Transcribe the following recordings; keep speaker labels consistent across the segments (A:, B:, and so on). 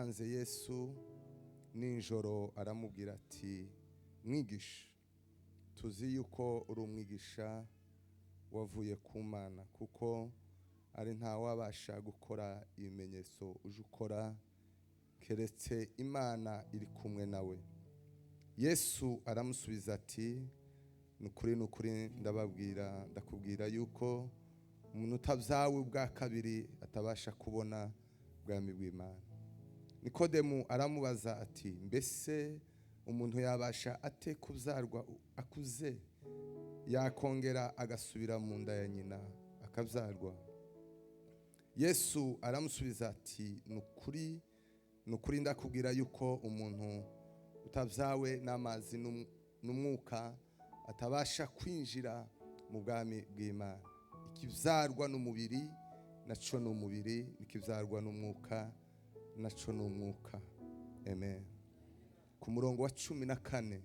A: yasanze Yesu ninjoro aramubwira ati mwigisha tuzi yuko uri umwigisha wavuye ku Mana kuko ari nta wabasha gukora ibimenyetso uje ukora keretse Imana iri kumwe nawe. Yesu aramusubiza ati nukuri ndakubwira yuko umuntu utavyawe bwa kabiri atabasha kubona ubwami bw'Imana. Nikodemu aramubaza ati mbese umuntu yabasha ate kuvyarwa akuze yakongera agasubira mu nda ya nyina akavyarwa? Yesu aramusubiza ati nukuri ndakubwira yuko umuntu utavyawe n'amazi n'umwuka atabasha kwinjira mu bwami bw'Imana. Ikivyarwa n'umubiri naco n'umubiri, ikivyarwa n'umwuka naco n'umwuka. Amen. Ku murongo wa 14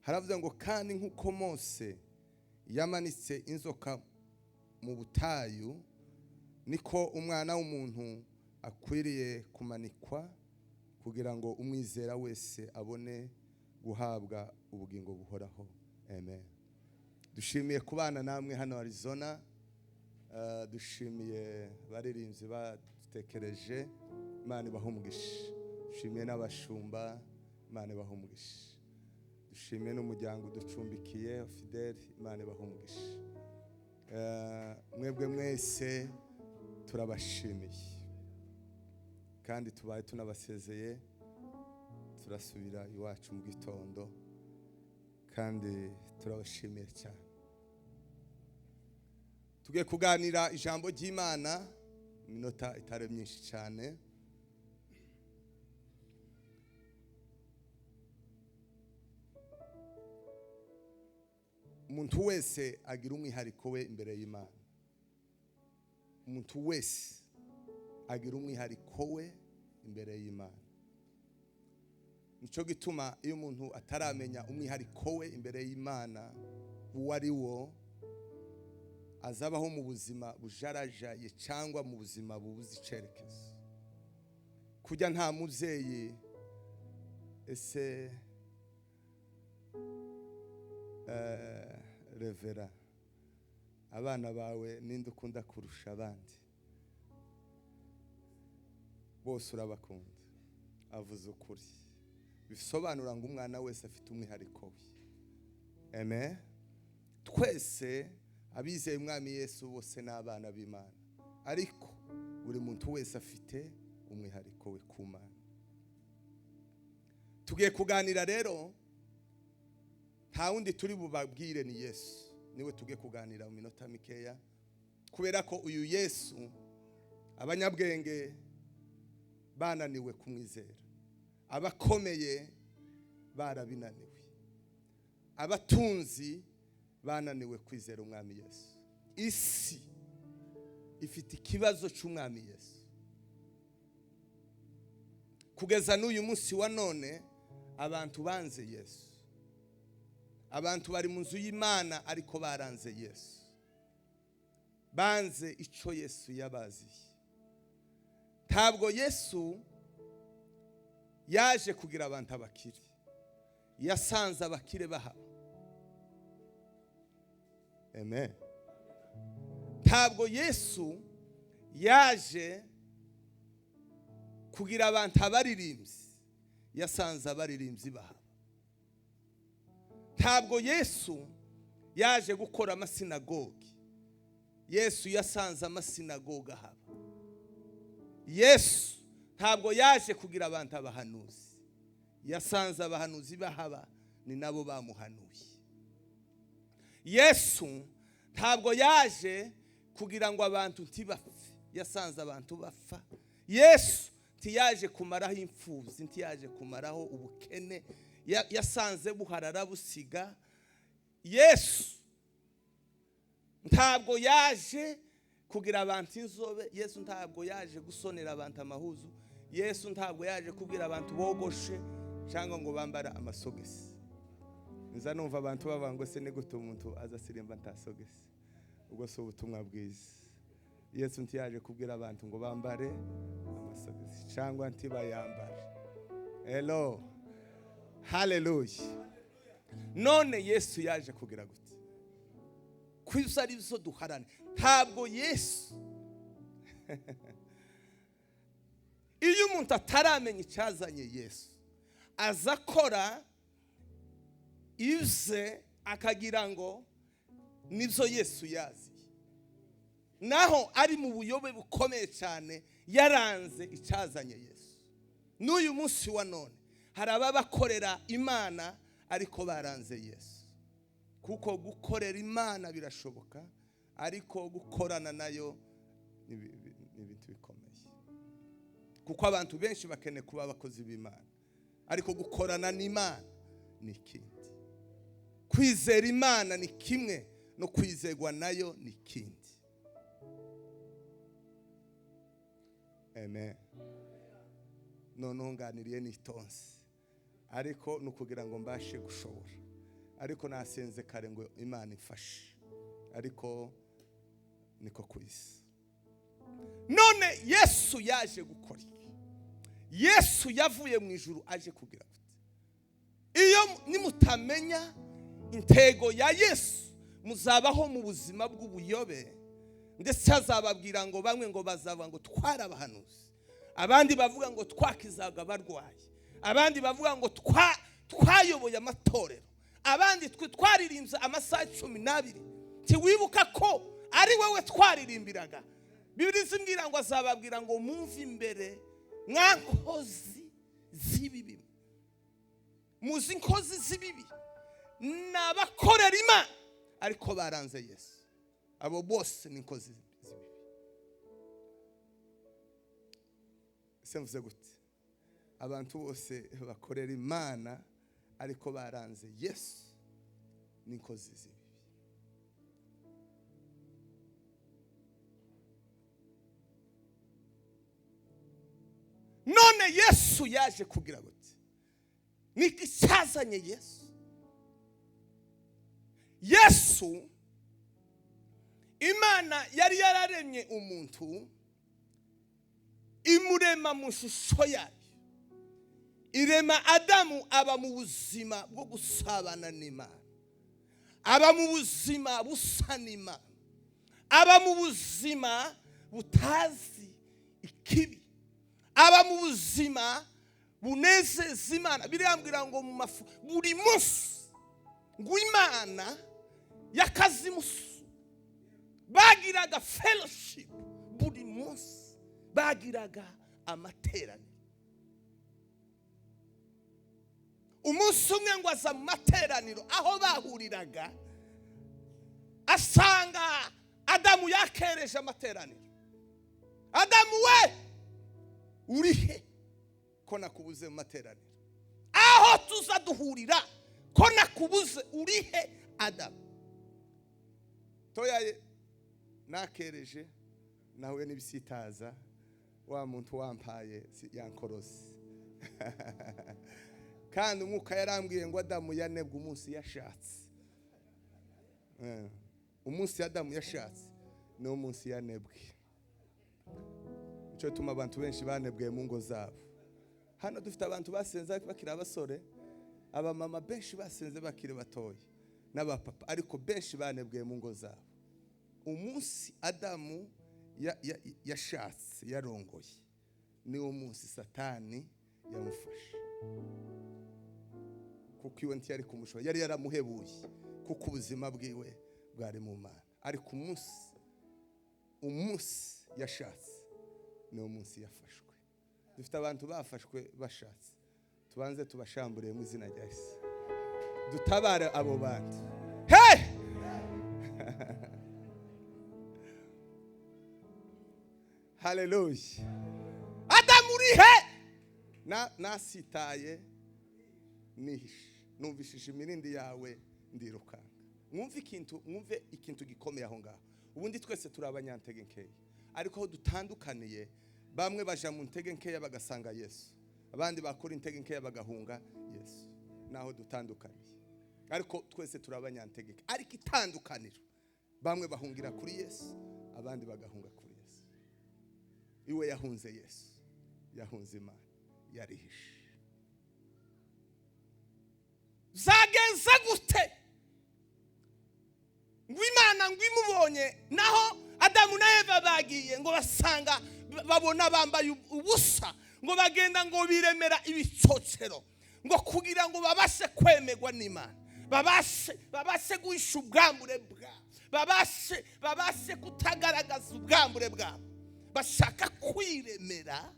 A: haravuga ngo kandi nkuko Mose yamanitse inzoka mu butayu niko umwana w'umuntu akwiriye kumanikwa kugira ngo umwizera wese abone guhabwa ubugingo buhoraho. Amen. Dushimiye kubana namwe hano Arizona. Dushimiye baririmbyi batekereje, Imana ibahumugisha. Dushimiye n'abashumba, Imana ibahumugisha. Dushimiye n'umuryango ducumbikiye Fidel, Imana ibahumugisha. Mwebwe mwese turabashimiye kandi tubaye tunabasezeye, turasubira iwacu mu gitondo kandi turabashimiye cyane. Tugiye kuganira ijambo ry'Imana minota itare myinshi cyane. Umuntu wese agira umwihariko we imbere y'Imana. Umuntu wese agira umwihariko we imbere y'Imana. Nico gituma iyo umuntu ataramenya umwihariko we imbere y'Imana uwo ari wo, azabaho mu buzima bujarajaye cyangwa mu buzima bubuze icerekezo. Kujya nta muvyeyi ese revera abana bawe ninde ukunda kurusha abandi? Bose urabakunda. Avuze ukuri. Bisobanura ngo umwana wese afite umwihariko we. Amen. Twese abizeye umwami Yesu bose n'abana b'Imana, ariko buri muntu wese afite umwihariko we ku Mana. Tugiye kuganira rero, nta wundi turi bubabwire ni Yesu. Niwe tugiye kuganira mu minota mikeya, kubera ko uyu Yesu abanyabwenge bananiwe kumwizera, abakomeye barabinaniwe, abatunzi bananiwe kwizera umwami Yesu. Isi ifite ikibazo cy'umwami Yesu. Kugeza n'uyu munsi wa none abantu banze Yesu. Abantu bari mu nzu y'Imana ariko baranze Yesu. Banze ico Yesu yabaziye. Ntabwo Yesu yaje kugira abantu abakire. Yasanze abakire bahaba. Amen. Ntabwo Yesu yaje kugira abantu abaririmbyi. Yasanze abaririmbyi bahaba. Ntabwo Yesu yaje gukora amasinagogi. Yesu yasanze amasinagogi ahaba. Yesu ntabwo yaje kugira abantu abahanuzi. Yasanze abahanuzi bahaba, ni nabo bamuhanuye. Yesu ntabwo yaje kugira ngo abantu ntibapfe. Yasanze abantu bapfa. Yesu ntiyaje kumaraho imfuzi, ntiyaje kumaraho ubukene. Yasanze buharara busiga. Yesu ntabwo yaje kugira abantu inzobe. Yesu ntabwo yaje gusonera abantu amahuzu. Yesu ntabwo yaje kubwira abantu bogoshe cyangwa ngo bambara amasogesi. Nza numva abantu bavuga ngo se ne gute umuntu azasirimba ntasogesi. Ubwo so ubutumwa bwiza. Yesu ntiyaje kubwira abantu ngo bambare amasogisi cyangwa ntibayambare. Hello, haleluya. None Yesu yaje kugira gute? Kwiza ari zo duharane. Ntabwo Yesu iyo umuntu ataramenya icyazanye Yesu azakora ize akagira ngo nibyo Yesu yazi, naho ari mu buyobe bukomeye cyane yaranze icyazanye Yesu. N'uyu munsi wa none hari ababakorera Imana ariko baranze Yesu, kuko gukorera Imana birashoboka ariko gukorana nayo ni ibintu bikomeye, kuko abantu benshi bakeneye kuba abakozi b'Imana ariko gukorana n'Imana ni ikindi. Kwizera Imana ni kimwe no kwizerwa nayo ni ikindi. Amen. Noneho nganiriye n'itonzi ariko nukugira ngo mbashe gushobora, ariko nasenze kare ngo Imana ifashe, ariko niko kwisi. None Yesu yaje gukora iki? Yesu yavuye mu ijuru aje kugira gute? Iyo nimutamenya intego ya Yesu muzabaho mu buzima bw'ubuyobe, ndetse azababwira ngo bamwe ngo bazava ngo twarabahanuzi, abandi bavuga ngo twakizaga abarwayi, abandi bavuga ngo twayoboye amatorero, abandi twaririmbye amasaha 12. Tiwibuka ko ari wowe twaririmbiraga? Bibiliya zimbwira ngo azababwira ngo mumve imbere mwankozi z'ibibi. Muzi inkozi z'ibibi n'abakorera Imana ariko baranze Yesu. Abo bose ni inkozi z'ibibi. Semvuze gute? Abantu bose bakorera Imana ariko baranze Yesu ni inkozi z'ibibi. None Yesu yaje kugira gute? Niki cyazanye Yesu? Yesu, Imana yari yararemye umuntu imurema mu shusho yayo. Irema Adamu aba mu buzima bwo gusabana n'Imana, aba mu buzima busa n'Imana, aba mu buzima butazi ikibi, aba mu buzima bunezeza Imana. Birambwira ngo mu mafu buri munsi ngo Imana yakazimusu bagiraga fellowship, buri munsi bagiraga amateraniro. Umunsi umwe ngo aza mu materaniro aho bahuriraga asanga Adamu yakereje amateraniro. Adamu we urihe ko nakubuze mu materaniro? Aho tuza duhurira ko nakubuze urihe Adamu? Toya nakereje nawe nibisitaza wa muntu wampaye yankorosi. Kandi umwuka yarambwiye ngo Adamu yanebwe umunsi yashatse. Umunsi Adamu yashatse ni umunsi yanebwe. Cyo tuma abantu benshi banebwe mu ngo zabo. Hano dufite abantu basenze bakira abasore, aba mama benshi basenze bakire batoye, n'abapapa ariko benshi banebwe mu ngo zabo. Umunsi Adamu yashatse yarongoye ni umunsi Satani yamufashe, kuko iwe ntiyari kumushora, yari yaramuhebuye kuko ubuzima bwiwe bwari mu Mana. Ariko umunsi yashatse ni umunsi yafashwe. Dufite abantu bafashwe bashatse, tubanze tubashambure mu izina rya Yesu, dutabare abo bantu. Hey! Hallelujah. Adamu urihe? Nasitaye nihishe, numvishije imirindi yawe ndirukanga. Mwumve ikintu gikomeye aho ngaho. Ubundi twese turi abanyantege nkeya, ariko aho dutandukaniye, bamwe baja mu ntege nkeya bagasanga Yesu, abandi bakora intege nkeya bagahunga Yesu. Naho dutandukaniye, ariko twese turi abanyantege. Ariko itandukaniro, bamwe bahungira kuri Yesu, abandi bagahunga kuri Yesu. iwe yahunze Yesu, yahunze Imana, yarihishe. Zagenza gute ngo Imana ngo imubonye naho Adamu na Eva bagiye ngo basanga babona bambaye ubusa, ngo bagenda ngo biremera ibicocero ngo kugira ngo babashe kwemegwa n'Imana, babashe guhisha ubwambure bwabo, babashe kutagaragaza ubwambure bwabo, bashaka kwiremera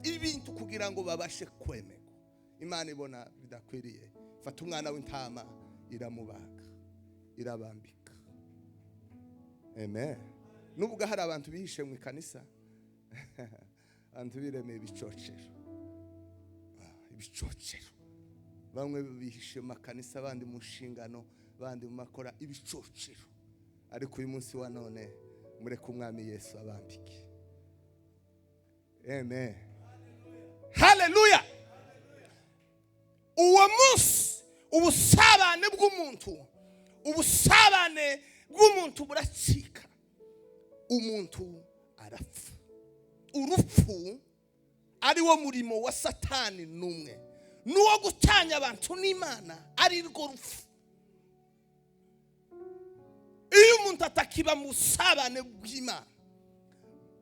A: ibintu kugira ngo babashe kwemegwa. Imana ibona bidakwiriye, fata umwana w'intama iramubaga, irabambika. Amen. Nubwo hari abantu bihishe mu kanisa, abantu biremeye ibicocero, ibicocero. Bamwe bihishe mu kanisa, abandi mu nshingano, abandi mu makora ibicocero. Ariko uyu munsi wa none mureke umwami Yesu abambike. Amen. Hallelujah. Uwo munsi ubusabane bw'umuntu buracika, umuntu arapfa. Urupfu ari wo murimo wa Satani numwe, nuwo gutanya abantu n'Imana, ari rwo rupfu. Iyo umuntu atakiba mu busabane bw'Imana,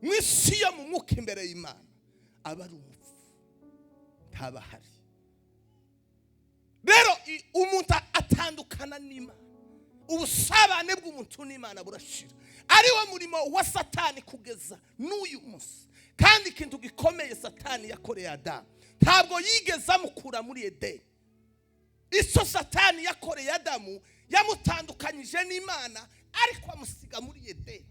A: mu isi yo mu mwuka imbere y'Imana, aba ari umupfu, ntaba hari. Rero umuntu atandukana n'Imana, ubusabane bw'umuntu n'Imana burashira, ari wo murimo wa Satani kugeza n'uyu munsi. Kandi ikintu gikomeye Satani yakoreye Adamu, ntabwo yigeze amukura muri Edeni. Icyo Satani yakoreye Adamu, yamutandukanyije n'Imana, ariko amusiga muri Edeni.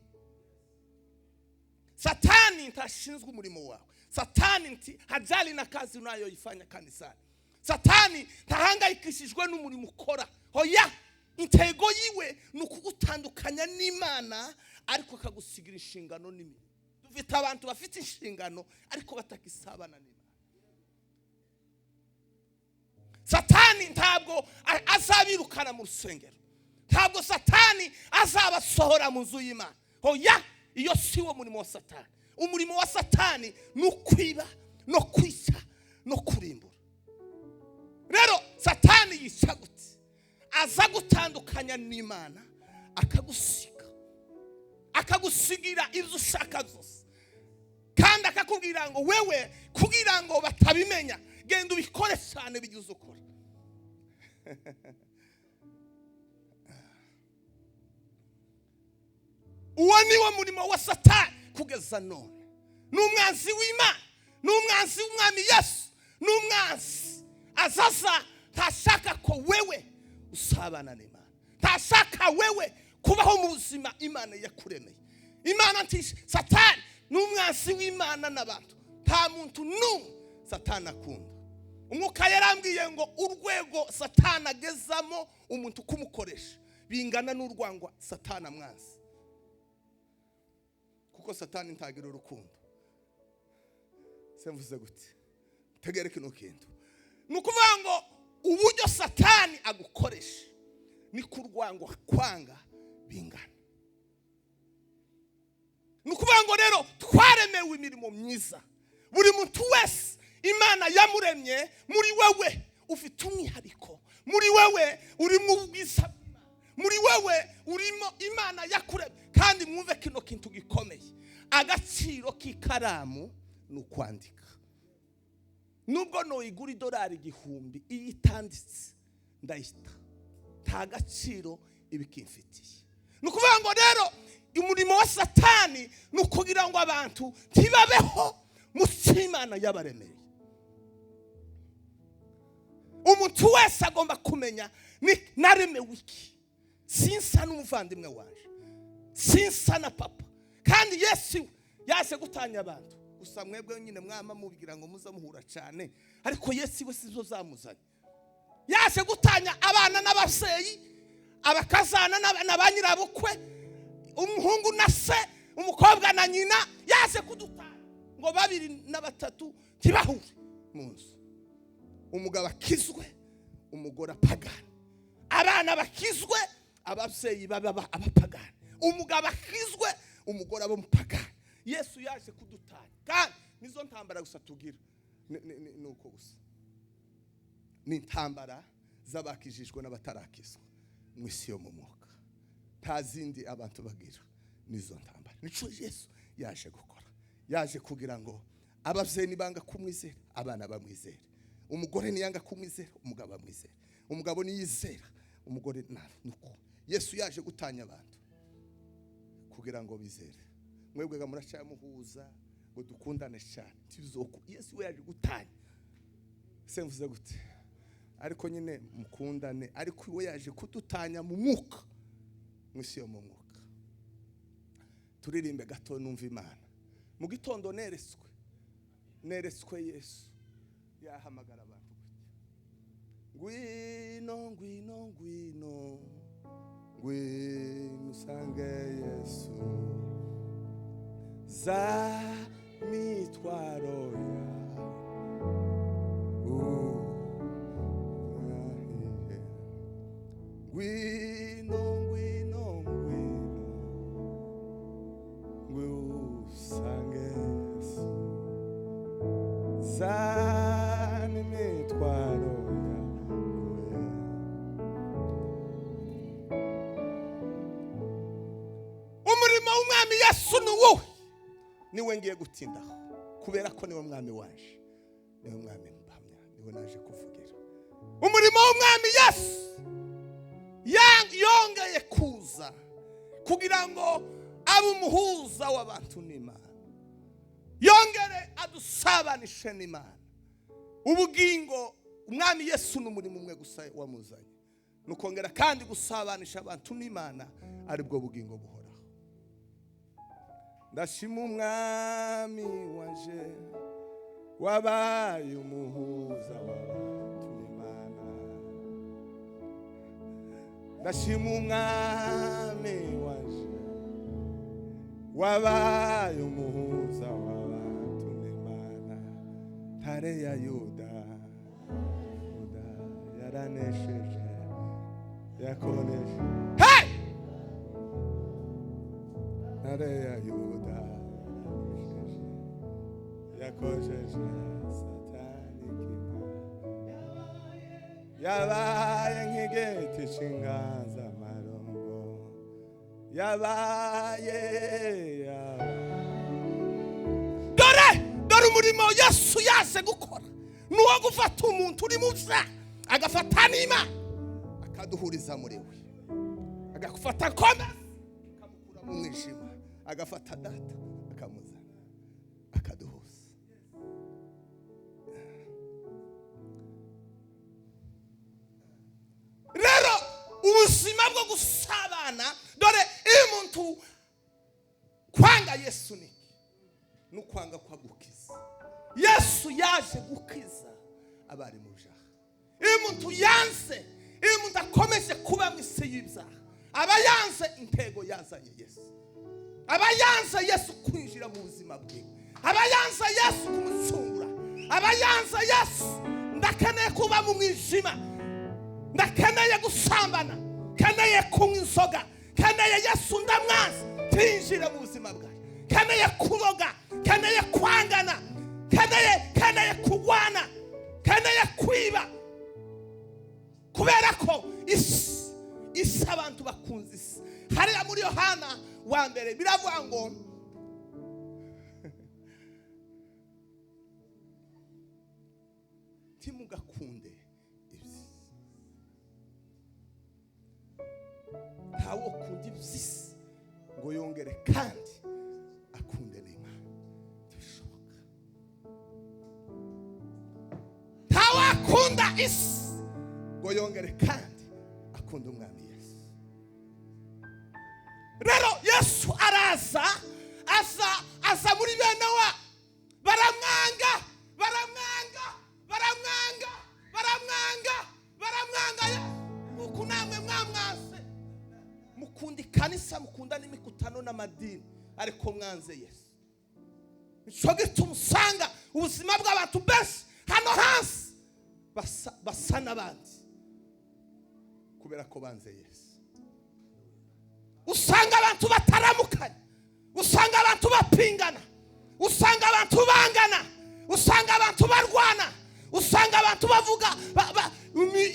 A: Satani ntashinzwe umurimo wawe. Satani hajali na kazi unayoifanya kanisani. Satani ntahangayikishijwe n'umurimo ukora. Hoya, intego yiwe nukugutandukanya n'Imana, ariko akagusigira inshingano n'Imana. Dufite abantu bafite inshingano ariko batakisabana n'Imana. Satani ntabwo azabirukana mu rusengero, ntabwo Satani azabasohora mu nzu y'Imana. Hoya, iyo si wo murimo wa Satani. Umurimo wa Satani nukwiba, no kwica, no kurimbura. Rero Satani yica gute? Aza gutandukanya n'Imana, akagusigira ibyo ushaka zose, kandi akakubwira ngo wewe, kugira ngo batabimenya, genda ubikore cyane bigize ukora. Uwo ni wo murimo wa Satani kugeza none. N'umwanzi w'Imana, n'umwanzi w'umwami Yesu, n'umwanzi azaza ntashaka ko wewe usabana n'Imana, ntashaka wewe kubaho mu buzima Imana yakuremeye. Imana ntishe Satani n'umwanzi w'Imana n'abantu, nta muntu n'umwe Satani akunda. Umwuka yarambwiye ngo urwego Satani agezamo umuntu kumukoresha bingana n'urwangwa Satani amwanzi, kuko Satani ntagira urukundo. Semvuze gute? Tegere kino kintu. Nukuvuga ngo uburyo Satani agukoresha ni kurwangwa kwanga bingana. Nukuvuga ngo rero twaremewe imirimo myiza. Buri muntu wese Imana yamuremye, muri wewe ufite umwihariko, muri wewe uri mu bwiza, muri wewe urimo Imana yakuremye. Kandi mwumve kino kintu gikomeye, agaciro k'ikaramu n'ukwandika. Nubwo no igura $1,000 iyo itanditse ndahita, nta gaciro ibikimfitiye. Nukuvuga ngo rero umurimo wa Satani nukugira ngo abantu ntibabeho mu Imana yabaremeye. Umuntu wese agomba kumenya ni naremewe iki. Sinsa n'umuvandimwe waje, sinsa na papa. Kandi Yesu yaje gutanya abantu. Gusa mwebwe nyine mwama mubigira ngo muza muhura cyane, ariko Yesu we sizo zamuzanye. Yaje gutanya abana n'abavyeyi, abakazana n'abanyirabukwe, umuhungu na se, umukobwa na nyina. Yaje kudutanya ngo 2 na 3 tibahure mu nzu. Umugabo akizwe, umugore apagana. Abana bakizwe, abavyeyi baba abapagana. Umugabo akizwe, umugore abo mupagana. Yesu yaje kudutanya kandi nizo ntambara gusa tugira nuko gusa ni intambara z'abakijijwe n'abatarakizwa mu isi yo mu mwuka. Nta zindi abantu bagira nizo ntambara. Nico Yesu yaje gukora. Yaje kugira ngo abavyeyi nibanga kumwizera abana bamwizera, umugore niyanga kumwizera umugabo amwizera, umugabo niyizera umugore nuko. Yesu yaje gutanya abantu kugira ngo bizere. Mwebwe muracamuhuza ngo dukundane cyane tibizoko. Yesu yaje gutanya. Semvuze gute? Ariko nyine mukundane, ariko we yaje kudutanya mu mwuka, mwisi yo mu mwuka. Turirimbe gato numva Imana. Mu gitondo neretswe Yesu yahamagara abantu ngwino ngwino ngwino ngwino usange Yesu za mitwaro ngwino ngwino ngwino ngwino usange Yesu za mitwaro Yesu nuwo niwe ngiye gutindaho kubera ko niwe mwami wanje, niwe mwami mpamya, niwe naje kuvugira. Umurimo w'umwami Yesu yongeye kuza kugira ngo abe umuhuza w'abantu n'Imana, yongere adusabanishe n'Imana. Ubugingo umwami Yesu n'umurimo umwe gusa wamuzanye, nukongera kandi gusabanisha abantu n'Imana, aribwo bugingo buhoraho. Ndashima umwami wanje wabaye umuhuza w'abantu n'Imana. Ndashima umwami wanje wabaye umuhuza w'abantu n'Imana. Ntare ya Yuda yaranesheje yakoneshe. Hey! Ntare ya Yuda yakojeje Satani kima, yabaye nk'igiti c'inganza marongo, yabaye dore umurimo Yesu yaje gukora nuwo gufata umuntu uri muza agafata n'Imana akaduhuriza muri we, agafata koma akamukura mu mwijima, agafata data akamuzana akaduhuza. Rero ubuzima bwo gusabana, dore iyo umuntu kwanga Yesu ni ukwanga kwa gukiza. Yesu yaje gukiza abari mu byaha. Iyo umuntu yanze, iyo umuntu akomeje kuba mu isi y'ibyaha, aba yanze intego yazanye Yesu, aba yanze Yesu kwinjira mu buzima bwe, aba yanze Yesu kumucungura, aba yanze Yesu. Ndakeneye kuba mu mwijima, ndakeneye gusambana, keneye kunywa inzoga, keneye Yesu ndamwanze tinjira mu buzima bwawe, keneye kuroga, keneye kwangana, keneye kugwana, keneye kwiba, kubera ko isi abantu bakunze isi. Hariya muri Yohana wa mbere biravuga ngo timugakunde iby'isi. Ntawo kundi iby'isi ngo yongere kandi akunde n'Imana, ntibishoboka. Ntawo akunda isi ngo yongere kandi akunde umwami Yesu. Rero Yesu aza muri bene wa, baramwanga uku namwe mwamwase. Mukunda ikanisa, mukunda n'imikutano n'amadini, ariko mwanze Yesu. Nico gituma usanga ubuzima bw'abantu benshi hano hasi basa n'abandi kubera ko banze Yesu. Usanga abantu bataramukanye, usanga abantu bapingana, usanga abantu bangana, usanga abantu barwana, usanga abantu bavuga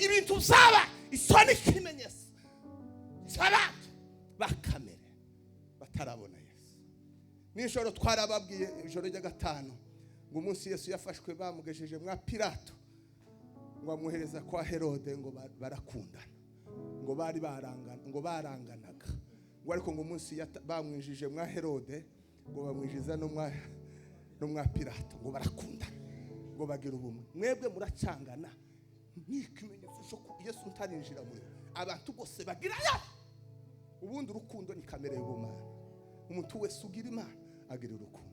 A: ibintu byaba isoni kimenyetso cy'abantu bakamere batarabona Yesu. Nijoro twarababwiye ijoro rya gatanu ngo umunsi Yesu yafashwe bamugejeje mwa Pilato ngo amuhereza kwa Herode ngo barakundana, ngo bari barangana, ngo baranganaga, ngo ariko ngo umunsi bamwijije mwa Herode ngo bamwijiza no mwa Pilato ngo barakundana, ngo bagira ubumwe. Mwebwe muracangana n'ikimenyetso cyo Yesu ntarinjira muri abantu bose bagira ya ubundi urukundo ni kamere y'ubumana. Umuntu wese ugira Imana agira urukundo.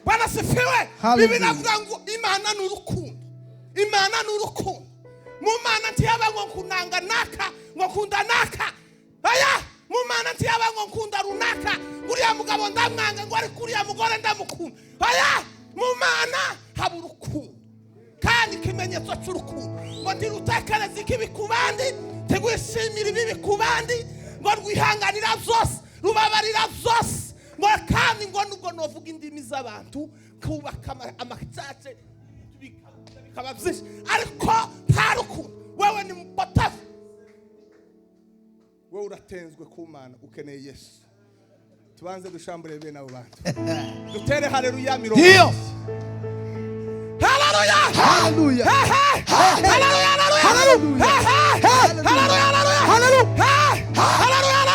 A: Bwana sifiwe. Bibiri navuga ngo Imana ni urukundo, Imana ni urukundo. Mu Mana ntiyaba ngo kunanga naka ngo kunda naka, aya mu Mana ntiyaba ngo nkunda runaka, uriya mugabo ndamwanga ngo ari kuriya mugore ndamukunda. Aya mu Mana haba urukundo kandi ikimenyetso cy'urukundo ngo ntirutekereze ikibi ku bandi, ntigwishimire ibibi ku bandi, ngo rwihanganira byose, rubabarira byose, ngo kandi ngo nubwo novuga indimi z'abantu kubaka amacace bikaba byinshi ariko nta rukundo, wewe ni mupotafu. Wewe uratenzwe ku Mana, ukeneye Yesu. Tubanze dushambure bene abo bantu. Dutere haleluya mirongo. Haleluya! Haleluya! Haleluya! Haleluya! Haleluya! Haleluya! Haleluya!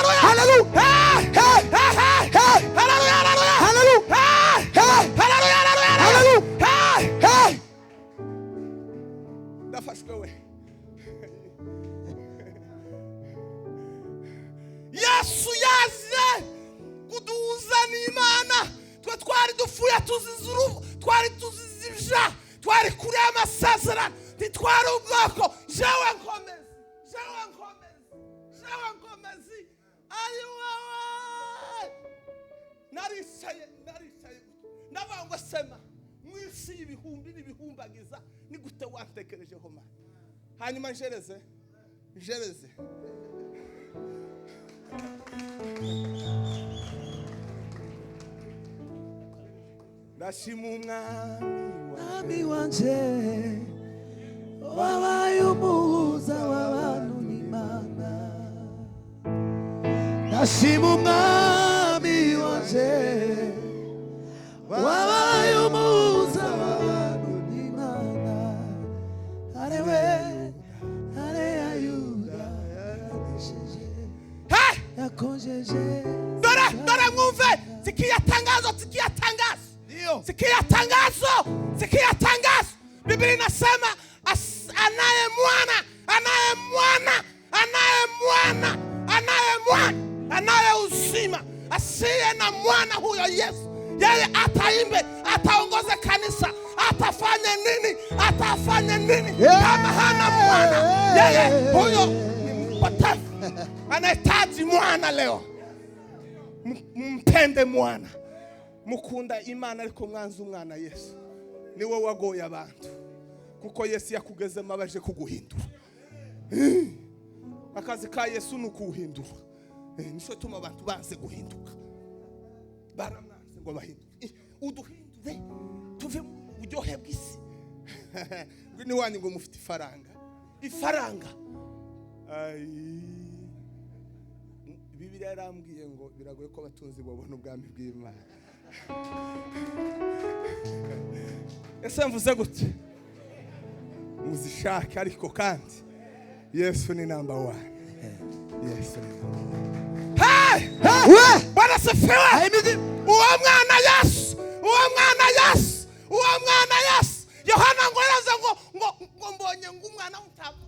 A: Haleluya! Ndafashwe we. Yesu yaje kuduhuza n'Imana. Twe twari dufuye tuzizuru, twari tuzizibja, twari kuri amasezerano, twari ubwoko. Jewe nkomezi, jewe nkomezi, jewe nkomezi. Ayiwe naricaye nabango sema mwisi ibihumbi n'ibihumbagiza ni gute wantekerejeho Mana. Hanyuma njereze ndashima umwami wanje wabaye umuhuza w'abantu n'Imana. Ndashima umwami wanje wabaye umuhuza w'abantu n'Imana. Arewe Yuda yakonjeje. Dore mwumve sikia tangazo. Biblia inasema anaye mwana uzima, asiye na mwana huyo Yesu, yeye ataimbe, ataongoze kanisa, atafanya nini kama hana mwana? Yeye huyo ni mpotevu, anahitaji mwana leo. Mpende mwana, mukunda Imana ariko mwanze umwana Yesu. Niwe wagoye abantu kuko Yesu yakugezemo abaje kuguhindura. Akazi ka Yesu nukuhindura. Nisho tuma abantu banze guhinduka, baramwanze ngo bahinduke. Uduhindure tuve mu buryohe bw'isi. Ni wani ngo mufite ifaranga. Biblia yarambwiye ngo biragoye ko abatunzi babona ubwami bw'Imana. Ese mvuze gute? Muzishaka ariko kandi Yesu ni number 1. Yesu ni Bwana sifiwe. Uwo mwana Yesu. Yohana ngo yaraza ngo mbonye ngumwana w'intama.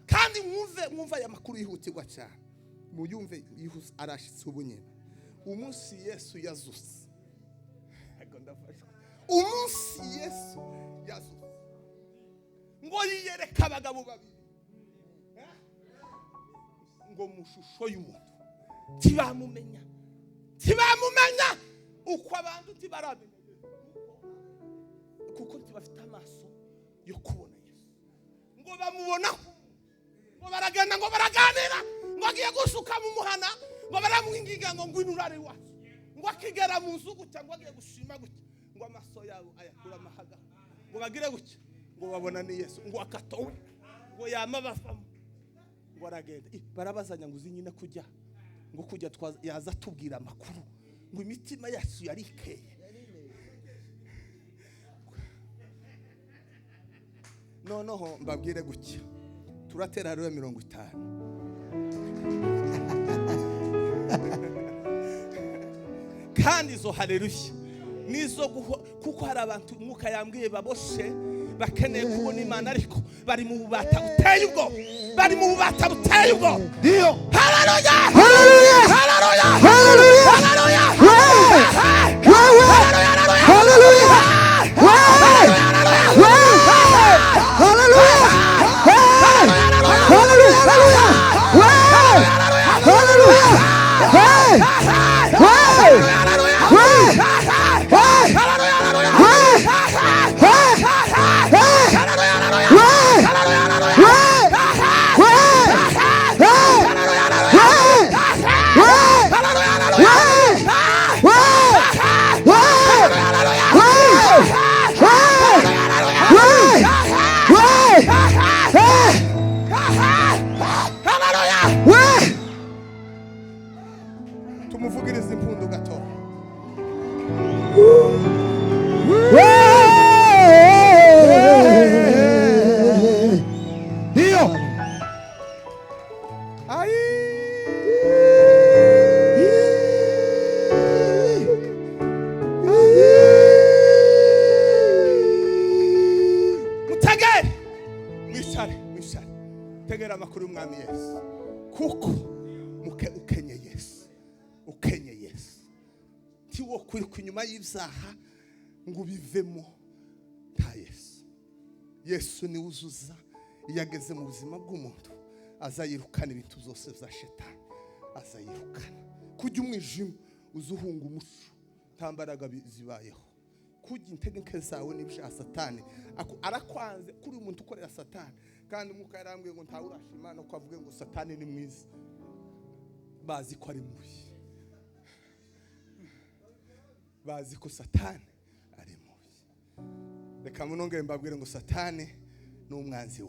A: Kandi mwumve aya makuru yihutirwa cyane. Muyumve yihuse arashitse ubunyene. Umunsi Yesu yazuse. Umunsi Yesu yazuse. Ngo yiyereka abagabo babiri. Ngo mushusho y'umuntu. Tibamumenya uko abantu tibaramenya kuko tibafite amaso yo kubona Yesu. Ngo bamubona ngo baragenda ngo baraganira ngo agiye gusuka mu muhana ngo baramwinginga ngo ngwino urare iwacu ngo akigera mu nzu gutya ngo agiye gushima gutya ngo amaso yabo ayakura amahaga ngo bagire gutya ngo babona ni Yesu ngo akatowe ngo yama bavamo ngo aragenda barabazanya ngo uzinyine kujya ngo kujya yaza tubwira amakuru ngo imitima yacu yarikeye noneho mbabwire gutya turatera hariwe 50 kandi zo haleluya nizo kuko hari abantu umwuka yambwiye baboshe bakeneye kubona Imana ariko bari mu bubata buteye ubwo bari mu bubata buteye ubwo ndio haleluya haleluya haleluya haleluya haleluya haleluya tumuvugirize impundu gato ndio mutegere mwishare tegera amakuru y'umwami Yesu kuko ukenye Yesu ukenye Yesu tiwo kuri kunyuma y'ibyaha ngo bivemo nta Yesu ni uzuza yageze mu buzima bw'umuntu azayirukana ibintu byose bya shetani azayirukana kujya umwijima uzuhunga umuco tambaraga zibayeho kujya integeke zawe n'ibya satani arakwanze kuri umuntu ukorera satani kandi umwuka yarambwiye ngo ntawe urashima no kwavuga ngo satani ni mwiza bazi ko ari mubi bazi ko satani ari mubi reka munongere mbabwire ngo satani ni umwanzi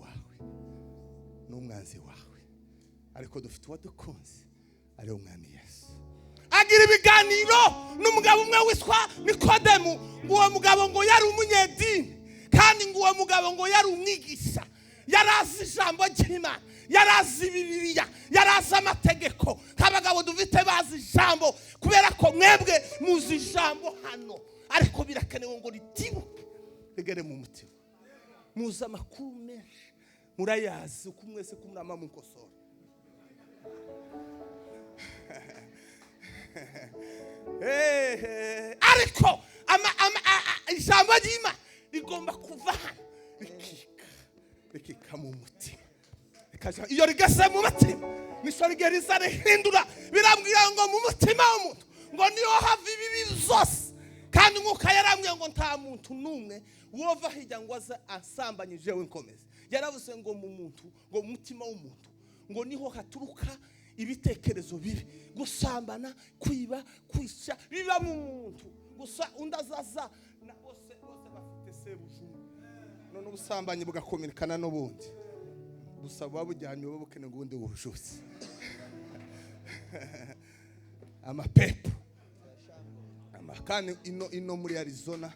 A: wawe ariko dufite uwadukunze ari umwami Yesu agira ibiganiro n'umugabo umwe witwa Nikodemu ngo uwo mugabo ngo yari umunyedini kandi ngo uwo mugabo ngo yari umwigisha yarazi ijambo ry'Imana yarazi Bibiliya yarazi amategeko kabagabo dufite bazi ijambo kubera ko mwebwe muzi ijambo hano ariko birakenewe ngo ritibuke rigere mu mutima muza amakuru menshi murayazi uko mwese kumurama mukosora ariko ijambo ry'Imana rigomba kuva hano rikika mu mutima iyo rigase mu mutima nisho rigeriza rihindura birambwira ngo mu mutima w'umuntu ngo niyo hava ibibi zose kandi umwuka yarambwiye ngo nta muntu numwe wova hirya ngo aza asambanyije we nkomeze yaravuze ngo mu muntu ngo mu mutima w'umuntu ngo niho haturuka ibitekerezo bibi gusambana kwiba kwisha biba mu muntu gusa undazaza na bose bafite sebujuru none ubusambanyi bugakomerekana n'ubundi gusa babujyanye babukene ngo ubundi bujuze amapepo amakane ino muri Arizona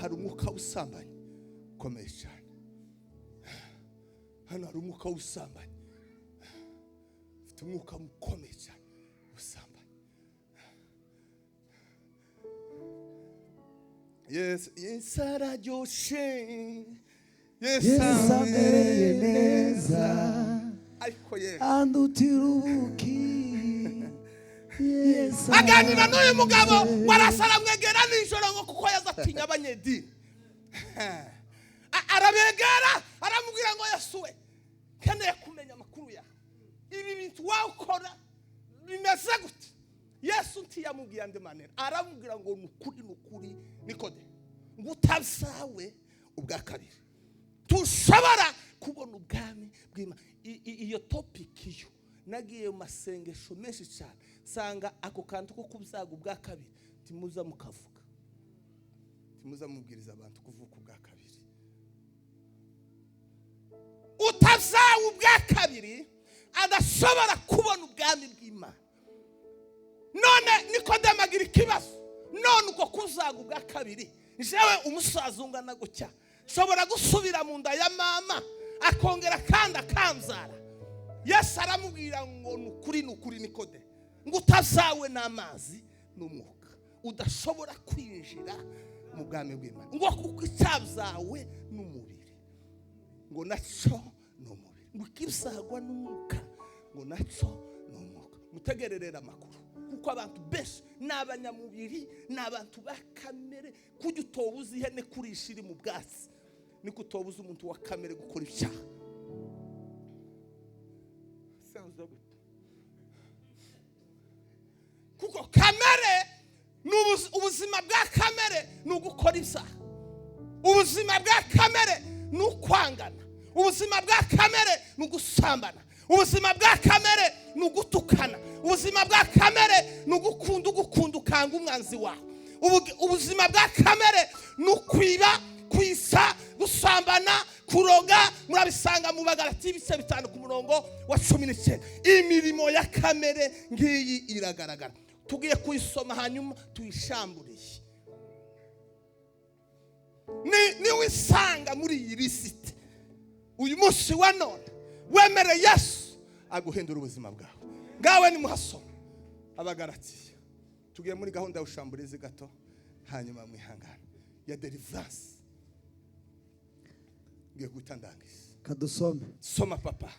A: hari umwuka usambanye ukomeye cyane hano hari umwuka usambanye ufite umwuka ukomeye cyane usambanye Yes araryoshe Yes amereye neza ariko andutirubuki Yes aganira n'uyu mugabo warasara mwegera nijoro ngo kuko yazatinya abanyedini arabegera aramubwira ngo Yesuwe keneye kumenya amakuru yawe ibi bintu wakora bimeze gute Yesu ntiyamubwiye ande manera aramubwira ngo nukuri Nikodemu ngo utazawe ubwa kabiri tushobora kubona ubwami bw'Imana. Iyo topic iyo nagiye mu masengesho menshi cyane sanga ako kantu ko kubyaga ubwa kabiri timuza mukavuga, timuza mubwiriza abantu kuvuka ubwa kabiri. Utavyawe ubwa kabiri adashobora kubona ubwami bw'Imana. None Nikodemo agira ikibazo, none uko kuzaga ubwa kabiri jewe umusaza ungana gutya shobora gusubira mu nda ya mama akongera kandi akamzara? Yesu aramubwira ngo nukuri Nikodemo ngo utazawe n'amazi n'umwuka udashobora kwinjira mu bwami bw'Imana, ngo kuko icyabyawe n'umubiri ngo naco n'umubiri, ngo ikizagwa n'umwuka ngo naco n'umwuka. Mutegererera amakuru kuko abantu benshi n'abanyamubiri n'abantu bakamere. Kujya utobuza ihene kurisha iri mu bwatsi niko utobuza umuntu wa kamere gukora ibyaha. Kuko kamere ubuzima bwa kamere ni ugukora ibyaha, ubuzima bwa kamere ni ukwangana, ubuzima bwa kamere ni ugusambana, ubuzima bwa kamere ni ugutukana, ubuzima bwa kamere ni ugukunda ukanga umwanzi wawe, ubuzima bwa kamere ni ukwiba, kwisa, gusambana, kuroga. Murabisanga mu Bagalati ibice 5 ku murongo wa 19. Imirimo ya kamere ngiyi iragaragara. Tugiye kuyisoma hanyuma tuyishamburiye. Ni wisanga muri iyi lisiti uyu munsi wa none wemere Yesu aguhindura ubuzima bwawe. Ngawe ni muhasoma Abagalati. Tugiye muri gahunda y'ushamburizi gato hanyuma mwihangana ya deliverance. Ngiye gutandangiza.
B: Kadusome.
A: Soma papa.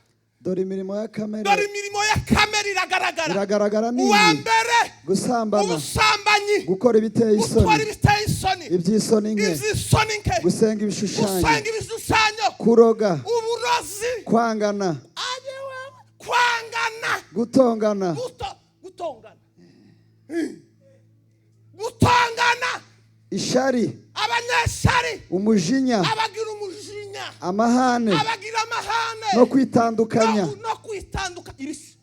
B: Dore imirimo ya kamere.
A: Dore imirimo ya kamere iragaragara.
B: Iragaragara ni
A: uwa mbere
B: gusambana,
A: ubusambanyi,
B: gukora ibiteye
A: isoni,
B: iby'isoni nke, gusenga ibishushanyo, kuroga,
A: uburozi,
B: kwangana, gutongana, ishari,
A: abanyeshari,
B: umujinya,
A: abagira umujinya,
B: amahane, no kwitandukanya, no kwirema ibice.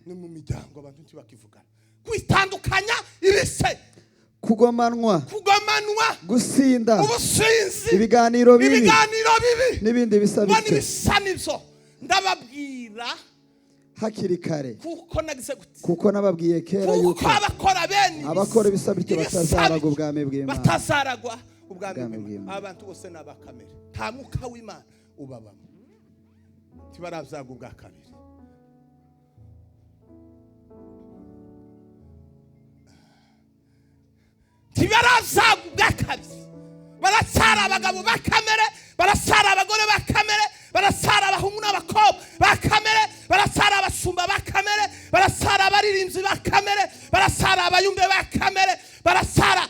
A: Ni mu miryango abantu ntibakivugana. Kwitandukanya ibise,
B: kugomanwa, gusinda,
A: ubusinzi,
B: ibiganiro bibi n'ibindi bisa
A: bityo. Ndababwira
B: hakiri kare
A: kuko
B: nababwiye kera yuko abakora ibisa bityo batazaragwa ubwami bw'Imana.
A: Abantu bose n'abakamere, nta mwuka w'Imana ubabamo, tibaravyaga ubwa kabiri. Tibaravyaga ubwa kabiri. Baracyara abagabo ba kamere, baracyara abagore ba kamere, baracyara abahungu n'abakobwa ba kamere, baracyara abashumba ba kamere, baracyara abaririmbyi ba kamere, baracyara abayumbe ba kamere, baracyara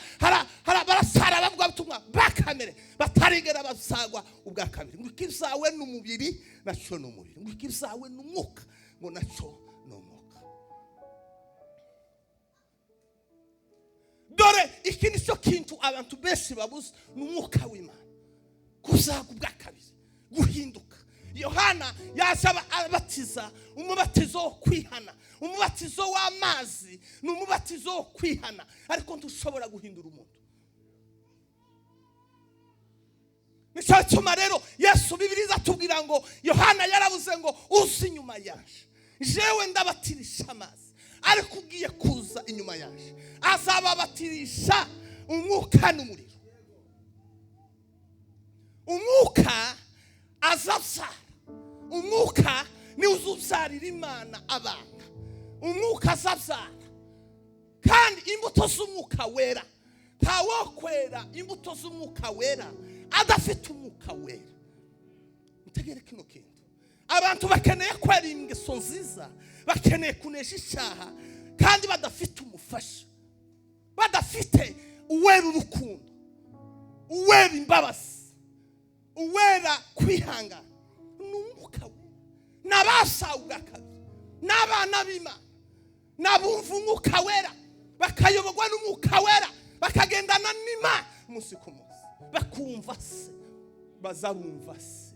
A: abavuga butumwa ba kamere batarigera basagwa ubwa kabiri. Ngo ikizawe n'umubiri naco n'umubiri, ngo ikizawe n'umwuka ngo naco n'umwuka. Dore iki nicyo kintu abantu benshi babuze n'umwuka w'Imana, kuzaga ubwa kabiri, guhinduka. Yohana yaje abatiza umubatizo wo kwihana, umubatizo w'amazi n'umubatizo wo kwihana, ariko ntushobora guhindura umuntu. Nico gituma rero Yesu Bibiliya atubwira ngo Yohana yaravuze ngo uzi inyuma yaje jewe ndabatirisha amazi, ariko ugiye kuza inyuma yaje azababatirisha umwuka n'umuriro. Umwuka azabyara, umwuka ni uzubyarira Imana abana, umwuka azabyara. Kandi imbuto z'umwuka wera, ntawo kwera imbuto z'umwuka wera adafite umwuka wera. Mutegere kino kintu, abantu bakeneye kwera ingeso nziza, bakeneye kunesha icyaha, kandi badafite umufasha, badafite uwera urukundo, uwera imbabazi, uwera kwihangana. N'umwuka we n'abasawe ubwa kabiri, n'abana b'Imana, n'abumva umwuka wera, bakayoborwa n'umwuka wera, bakagendana n'Imana umunsi ku munsi. bakumva se bazabumva se,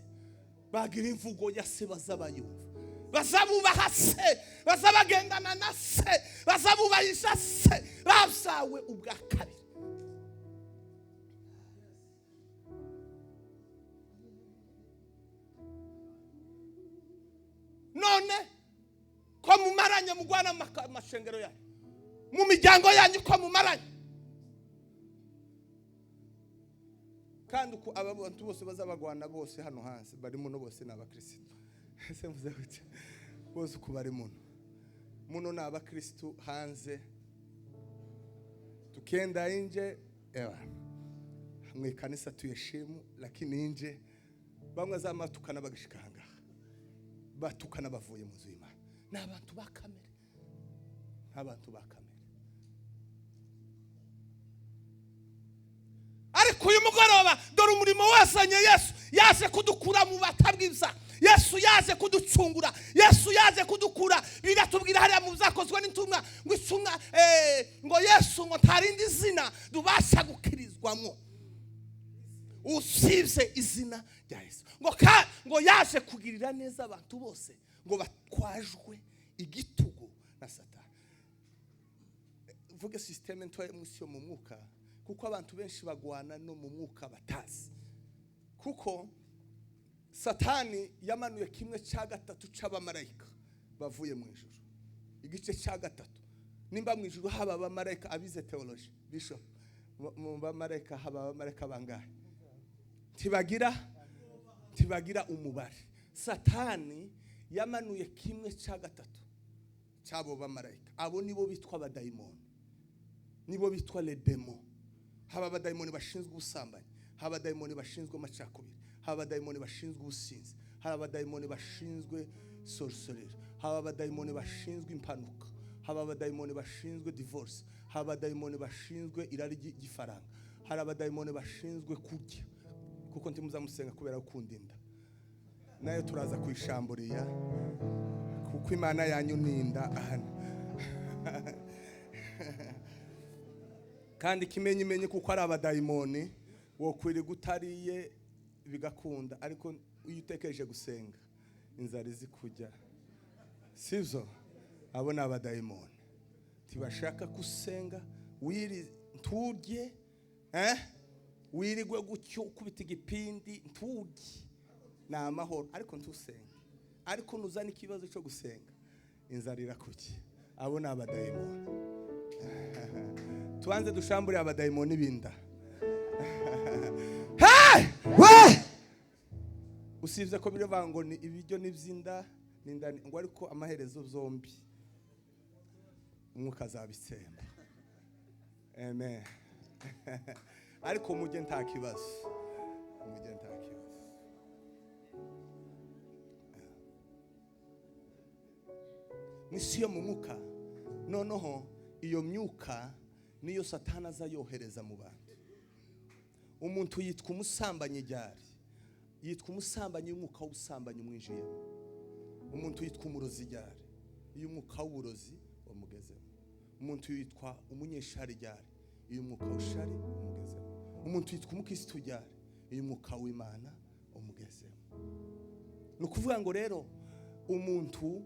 A: bagira imvugo ya se bazabayumva, bazabubaha se bazabagendana na se, bazabubahisha se babyawe ubwa kabiri. None ko mumaranye mugwana amashengero yanyu, mu miryango yanyu ko mumaranye, kandi uko aba bantu bose bazabagwana bose hano hanze bari muno bose n'abakristo. Ese muze gute bose uko bari muno n'abakristo hanze, tukenda nje ewa mwe kanisa tuyeshimu, lakini nje bamwe zamatukana bagishikanga batukana bavuye mu nzu y'Imana. N'abantu bakamere, abantu bakamere. Ariko uyu mugoroba dore umurimo wasanye Yesu yaje kudukura mu batabwiza, Yesu yaje kuducungura, Yesu yaje kudukura. Biratubwira hariya mu byakozwe n'intumwa ngo isumwa ngo Yesu ngo ntarindi zina dubasha gukirizwamo usibye izina rya Yesu, ngo yaje kugirira neza abantu bose ngo batwajwe igitugu na Satani. Vuga systeme ntoya musyo mu mwuka, kuko abantu benshi bagwana no mu mwuka batazi. Kuko Satani yamanuye kimwe cya gatatu c'abamarayika bavuye mu ijuru, igice cya gatatu. Nimba mu ijuru haba abamarayika, abize theology bishop, mu bamarayika haba abamarayika bangahe? Tibagira umubare. Satani yamanuye kimwe cya gatatu cy'abo bamarayika. Abo nibo bitwa abadayimoni, nibo bitwa les démons. Haba abadayimoni bashinzwe ubusambanyi, haba abadayimoni bashinzwe amacakubiri, haba abadayimoni bashinzwe ubusinzi, haba abadayimoni bashinzwe sorcery, haba abadayimoni bashinzwe impanuka, haba abadayimoni bashinzwe divorce, haba abadayimoni bashinzwe irari ry'ifaranga, haba abadayimoni bashinzwe kurya, kuko ntimuzamusenga kubera ukundinda, nayo turaza kwishamburiya kuko Imana yanyu ninda ahana. Kandi kimenye kuko ari abadayimoni wo kwiri gutariye bigakunda, ariko iyo utekereje gusenga inzara zikujya, sivyo? Abo ni abadayimoni tibashaka gusenga, wiri nturye wirigwe gutyo ukubita igipindi nturye na amahoro, ariko ntusenga. Ariko nuzana ikibazo cyo gusenga inzara irakujya. Abo ni abadayimoni. Tuanze dushambure abadayimoni binda. Usibye ko bivuga ngo ni ibiryo n'ibyinda n'indani, ngo ariko amaherezo zombi umwuka azabitsemba. Amen. Ariko mujye nta kibazo, mujye nta kibazo. Misiyo mu mwuka noneho iyo myuka niyo Satani azayohereza mu bantu. Umuntu yitwa umusambanyi ryari? Yitwa umusambanyi w'umwuka w'ubusambanyi umwijiyemo. Umuntu yitwa umurozi ryari? Iyo umwuka w'uburozi wamugezemo. Umuntu yitwa umunyeshari ryari? Iyo umwuka w'ushari umugezemo. Umuntu yitwa umukristo ryari? Iyo umwuka w'Imana umugezemo. Nukuvuga ngo rero umuntu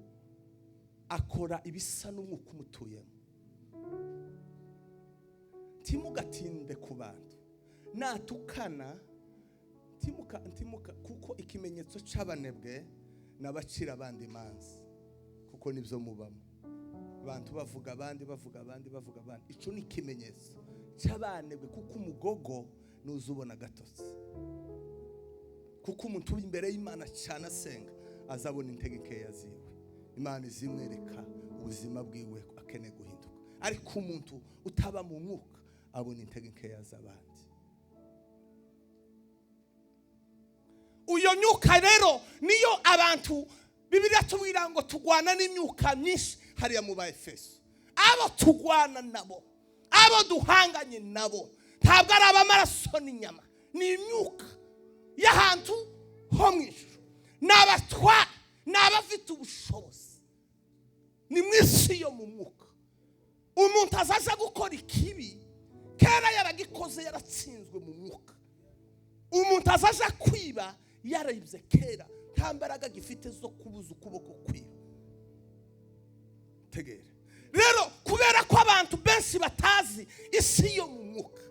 A: akora ibisa n'umwuka umutuyemo. Timugatinde ku bantu, natukana timuka kuko ikimenyetso c'abanebwe nabacira abandi imanza, kuko nibyo mubamo. Abantu bavuga abandi ico ni ikimenyetso c'abanebwe, kuko umugogo nuzubona gatotsi. Kuko umuntu uri imbere y'Imana cyane asenga azabona intege yaziwe, Imana izimwereka ubuzima bwiwe akeneye guhinduka. Ariko umuntu utaba mu mwuka abona intege nkeya z'abandi. Uyo myuka rero niyo abantu Bibiliya tubwira ngo tugwana n'imyuka myinshi hariya mu Baefeso. Abo tugwana nabo, abo duhanganye nabo ntabwo ari abamaraso n'inyama, ni imyuka y'ahantu ho mu ijuru, n'abatwa n'abafite ubushobozi, ni mu isi yo mu mwuka. Umuntu azaza gukora ikibi kera yaragikoze yaratsinzwe mu mwuka, umuntu azaja kwiba yarayibye kera, nta mbaraga gifite zo kubuza ukuboko kwiba. Tegere rero, kubera ko abantu benshi batazi isi yo mu mwuka,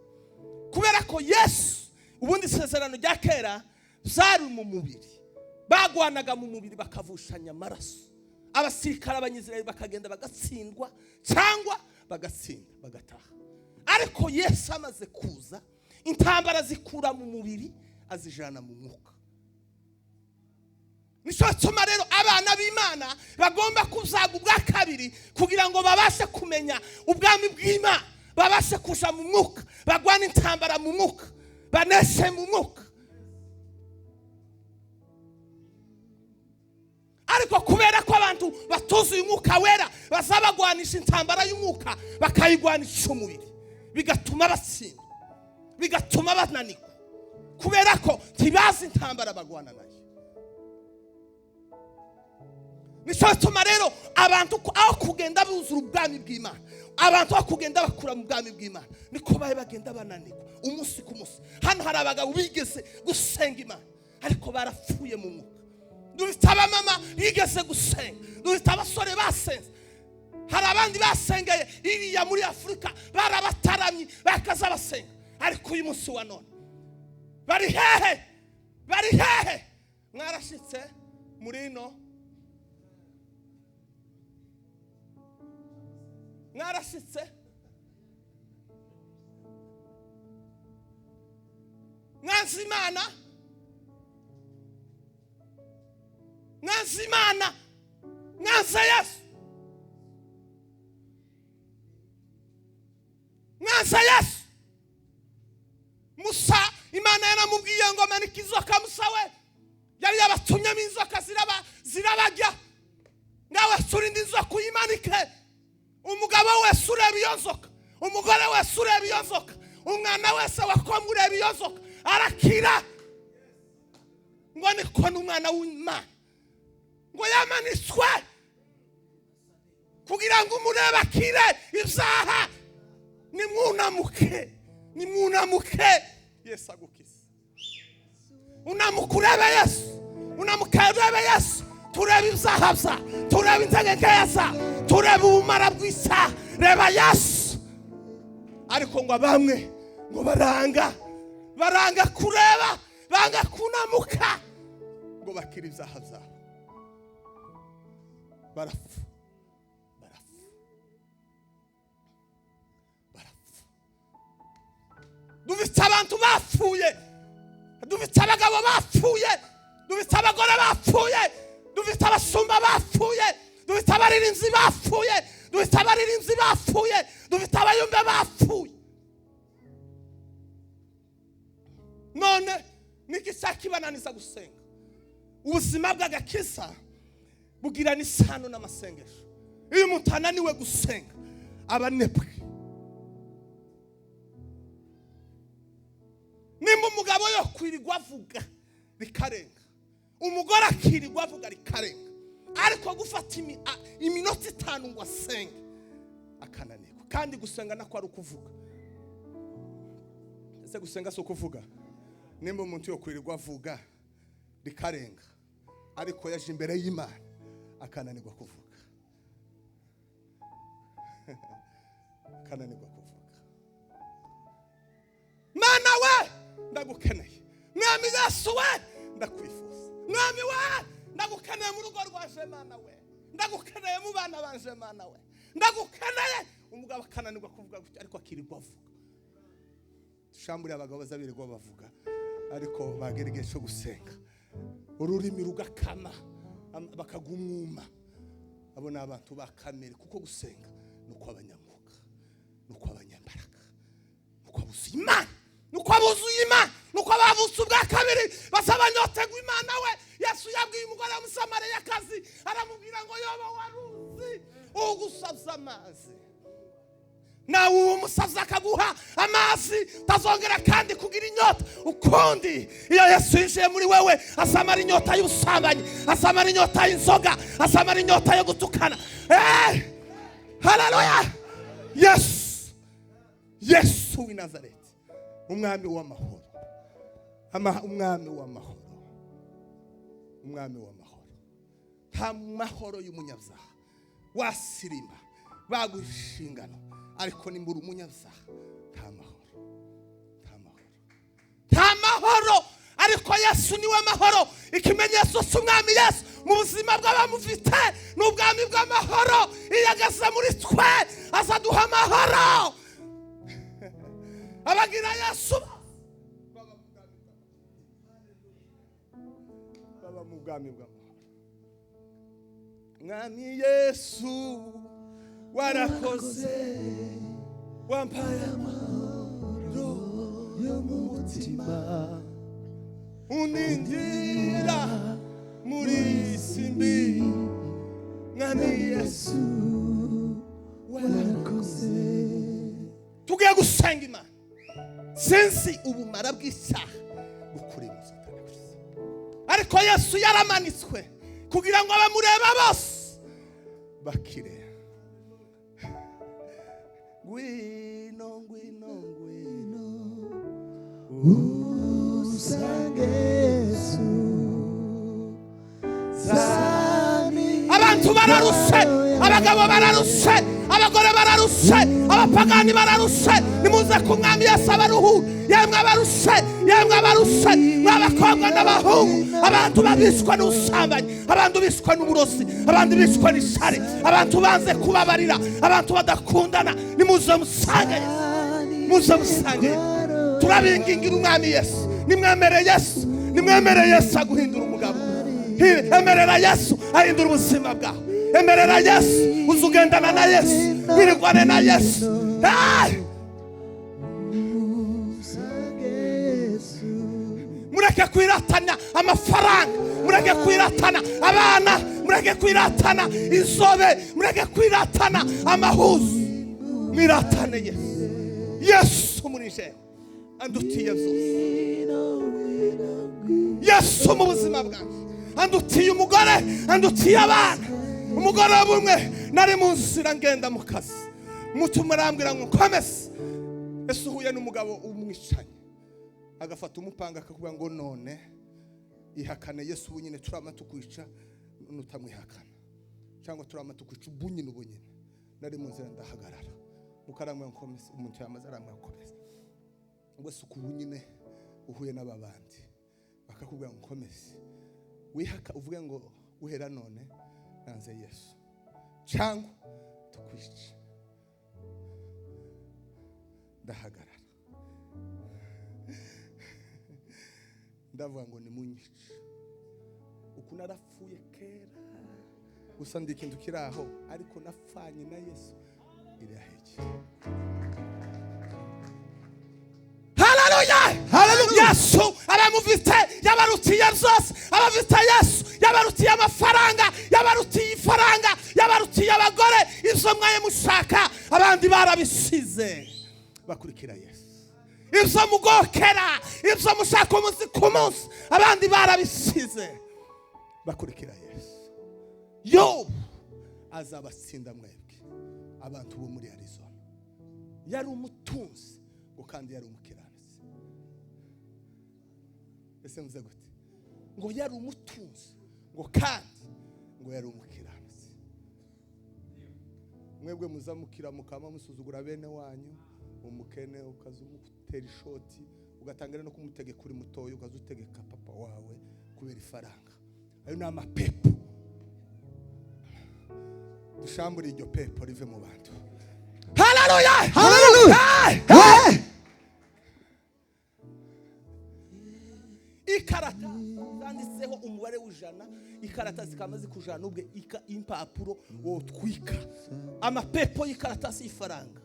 A: kubera ko Yesu ubundi isezerano rya kera zari mu mubiri, bagwanaga mu mubiri bakavushanya amaraso, abasirikare abanyizirayeli bakagenda bagatsindwa cyangwa bagatsinda bagataha. Ariko Yesu amaze kuza, intambara zikura mu mubiri azijana mu mwuka. Nico gituma rero abana b'Imana bagomba kuzaga ubwa kabiri kugira ngo babashe kumenya ubwami bw'Imana, babashe kuja mu mwuka, bagwana intambara mu mwuka, baneshe mu mwuka. Ariko kubera ko abantu batuzuye umwuka wera, bazabagwanisha intambara y'umwuka bakayigwanisha umubiri, bigatuma batsinda, bigatuma bananirwa, kubera ko ntibazi intambara bagwana nayo. Nico gituma rero abantu aho kugenda buzura ubwami bw'Imana, abantu aho kugenda bakura mu bwami bw'Imana, niko baye bagenda bananirwa umunsi ku munsi. Hano hari abagabo bigeze gusenga Imana ariko barapfuye mu mwuka. Dufite abamama bigeze gusenga, dufite abasore basenze, hari abandi basengeye iriya muri Afurika barabataramye bakaza basenga, ariko uyu munsi wa none bari hehe? Bari hehe? Mwarashitse muri ino, mwarashitse, mwanzi Imana, mwanzi Imana, mwanzi Yesu, mwanzi Yesu. Musa Imana yaramubwiye ngo manika inzoka. Musa we yari yabatumyemo inzoka zirabajya, nawe surinde inzoka uyimanike. Umugabo wese ureba iyo nzoka, umugore wese ureba iyo nzoka, umwana wese wakomwe ureba iyo nzoka arakira. Ngo niko n'umwana w'Imana ngo yamanitswe kugira ngo umurebe akire ibyaha. Nimwunamuke, nimwunamuke, Yesu agukiza. Unamuke urebe Yesu, unamuke urebe Yesu. Turebe ibyaha bya, turebe integeke za, turebe ubumara bw'isa, reba Yesu. Ariko ngo bamwe ngo baranga kureba, banga kunamuka ngo bakire ibyaha byabo, barapfa. Dufite abantu bapfuye, dufite abagabo bapfuye, dufite abagore bapfuye, dufite abashumba bapfuye, dufite abaririnzi bapfuye, dufite abaririnzi bapfuye, dufite abayumbe bapfuye. None niki cyakibananiza gusenga? Ubuzima bw'agakiza bugira n'isano n'amasengesho. Iyo umuntu ananiwe gusenga abanebwe. Nimba umugabo yo kwirirwa avuga bikarenga, umugore akirirwa avuga rikarenga, ariko gufata iminota 5 ngo asenge akananirwa. Kandi gusenga nako ari ukuvuga. Ese gusenga so kuvuga? Nimba umuntu yo kwirirwa avuga rikarenga, ariko yaje imbere y'Imana akananirwa kuvuga, akananirwa kuvuga. Mana we ndagukeneye, mwami Yesu we ndakwifuza, mwami we ndagukeneye mu rugo rwaje. Mana we ndagukeneye mu bana banje. Mana we ndagukeneye. Umugabo akananirwa kuvuga gutya, ariko akirirwa avuga. Dushambure abagabo bazabirirwa bavuga, ariko bagera cyo gusenga ururimi rugakama bakagumwuma. Abo n'abantu bakamere, kuko gusenga nuko abanyamwuka, nuko abanyambaraga, nuko abuzuye Imana, nuko abuzuye Imana, nuko abavutse ubwa kabiri basabanyotegwa Imana we. Yesu yabwiye umugore w'Umusamariyakazi, aramubwira ngo yoba waruzi ugusabza amazi, nawe uwo musaza akaguha amazi, tazongera kandi kugira inyota ukundi. Iyo Yesu yinjiye muri wewe asamara inyota y'ubusambanyi, asamara inyota y'inzoga, asamara inyota yo gutukana. Haleluya! Yesu w'i Nazareti, umwami w'amahoro, umwami w'amahoro, umwami w'amahoro. Nta mahoro y'umunyabyaha wasirima baguha inshingano, ariko nimbura umunyabyaha nta mahoro, nta mahoro, nta mahoro. Ariko Yesu niwe mahoro. Ikimenyetso cy'umwami Yesu mu buzima bw'abamufite n'ubwami bw'amahoro. Iyo ageze muri twe azaduha amahoro. Abagira Yesu baba mu bwami bw'amahoro. Mwami Yesu warakoze, wampaye amahoro yo mu mutima, unindira muri simbi. Mwami Yesu warakoze. Tugiye gusenga Imana. Sinzi ubumara bw'icyaha bukuri mu Satani gusa, ariko Yesu yaramanitswe kugira ngo abamureba bose bakire. Ngwino, ngwino, ngwino usange Yesu. Abantu bararushe, abagabo bararushe, abagore bararushe, abapagani bararushe. Nimuze ku mwami Yesu abaruhu. Yemwe abarushe, yemwe abarushe, mw'abakobwa n'abahungu. Abantu babishwe n'ubusambanyi, abantu bishwe n'uburozi, abantu bishwe n'ishari, abantu banze kubabarira, abantu badakundana. Nimuze musange Yesu, muze musange. Turabingingira umwami Yesu. Nimwemere Yesu, nimwemere Yesu aguhindura umugabo. Emerera Yesu ahindura ubuzima bwawe. Emerera Yesu uzugendana na Yesu, wirigwane na Yesu. Mureke kwiratana amafaranga, mureke kwiratana abana, mureke kwiratana inzobe, mureke kwiratana amahuzu. Mwiratane Yesu. Yesu muri je andutiye byose. Yesu mu buzima bwanjye andutiye umugore, andutiye abana. Umugore bumwe nari mu nzira ngenda mu kazi, mutima arambwira ngo komese. Yesu huye n'umugabo umwicanye, agafata umupanga akakuvuga ngo none ihakane Yesu ubunyine turama tukwica nutamwihakana, cyangwa turama tukwica ubunyine ubunyine. Nari mu nzira ndahagarara, mukarambwira ngo komese. Umuntu yamaze arambwira ngo komese, ngo suku ubunyine uhuye n'ababandi bakakubwira ngo komese wihaka, uvuge ngo uhera none nanze Yesu cyangwa tukwice. Ndahagarara ndavuga ngo nimunyice. Uku narapfuye kera gusa ndi ikintu kiraho, ariko nafanye na Yesu iraheke. Haleluya. Yesu abamufite yabarutiye byose. Abafite Yesu yabarutiye amafaranga, yabarutiye ifaranga, yabarutiye abagore. Izo mwaye mushaka abandi barabisize bakurikira Yesu. Izo mugokera, izo mushaka umunsi ku munsi, abandi barabisize bakurikira Yesu. Yobu azabatsinda mwebwe abantu bo muri Arizona. Yari umutunzi ngo kandi yari umukiranutsi. Ese mvuze gute? Ngo yari umutunzi ngo kandi ngo yari umukiranutsi. Mwebwe muzamukira mukama musuzugura bene wanyu, umukene ukazumutera ishoti, ugatangira no kumutegeka kuri mutoyo, ukazutegeka papa wawe kubera ifaranga. Ayo ni amapepo. Dushambure iryo pepo rive mu bantu. Haleluya! Haleluya! Ikarata zanditseho umubare w'ijana, ikarata zikamaze kujana ubwe impapuro wo twika. Amapepo y'ikarata si ifaranga.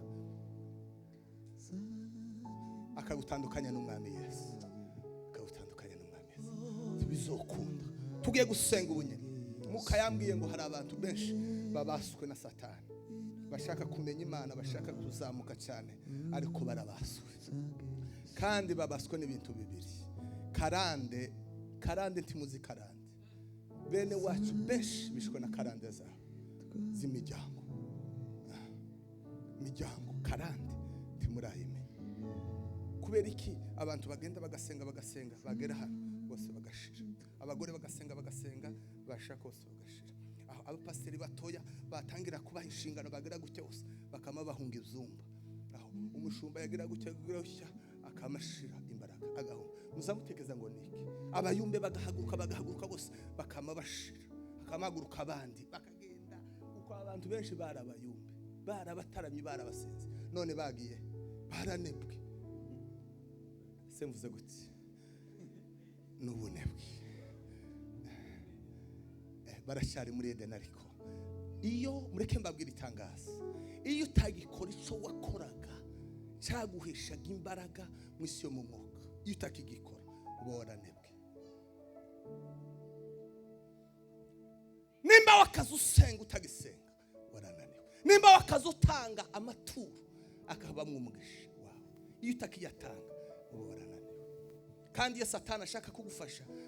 A: Akagutandukanya n'umwami Yesu. Akagutandukanya n'umwami Yesu. Tubizokunda. Tugiye gusenga ubunyene. Muka yambwiye ngo hari abantu benshi babaswe na Satani. Bashaka kumenya Imana, bashaka kuzamuka cyane, ariko barabaswe. Kandi babaswe n'ibintu bibiri. Karande ntimuzi karande. Bene wacu benshi bishwe na karande z'imiryango. Miryango karande ntimurayime. kubera iki abantu bagenda bagasenga bagera hano bose bagashira, abagore bagasenga bashaka bose bagashira. Aho abapasiteri batoya batangira kubaha inshingano bagera gutya bose bakama bahunga izumba, aho umushumba yagira gutya akamashira imbaraga agahunga. Muzamutekeza ngo niki, abayumbe bagahaguruka bose bakama bashira, akamaguruka abandi bakagenda. Uko abantu benshi barabayumbe, barabataramye, barabasenze, none bagiye baranebwe. Se mvuze gutya n'ubunebwe, baracyari muri Eden. Ariko iyo mureke mbabwira itangazo, iyo utagikora ico wakoraga cyaguheshaga imbaraga mu isi yo mu mwuka, iyo utakigikora uba waranebwe. Nimba wakaza usenga utagisenga warananiwe, nimba wakaza utanga amaturo akabamwe umugisha wawe, iyo utakiyatanga uba warananiwe. Kandi iyo Satani ashaka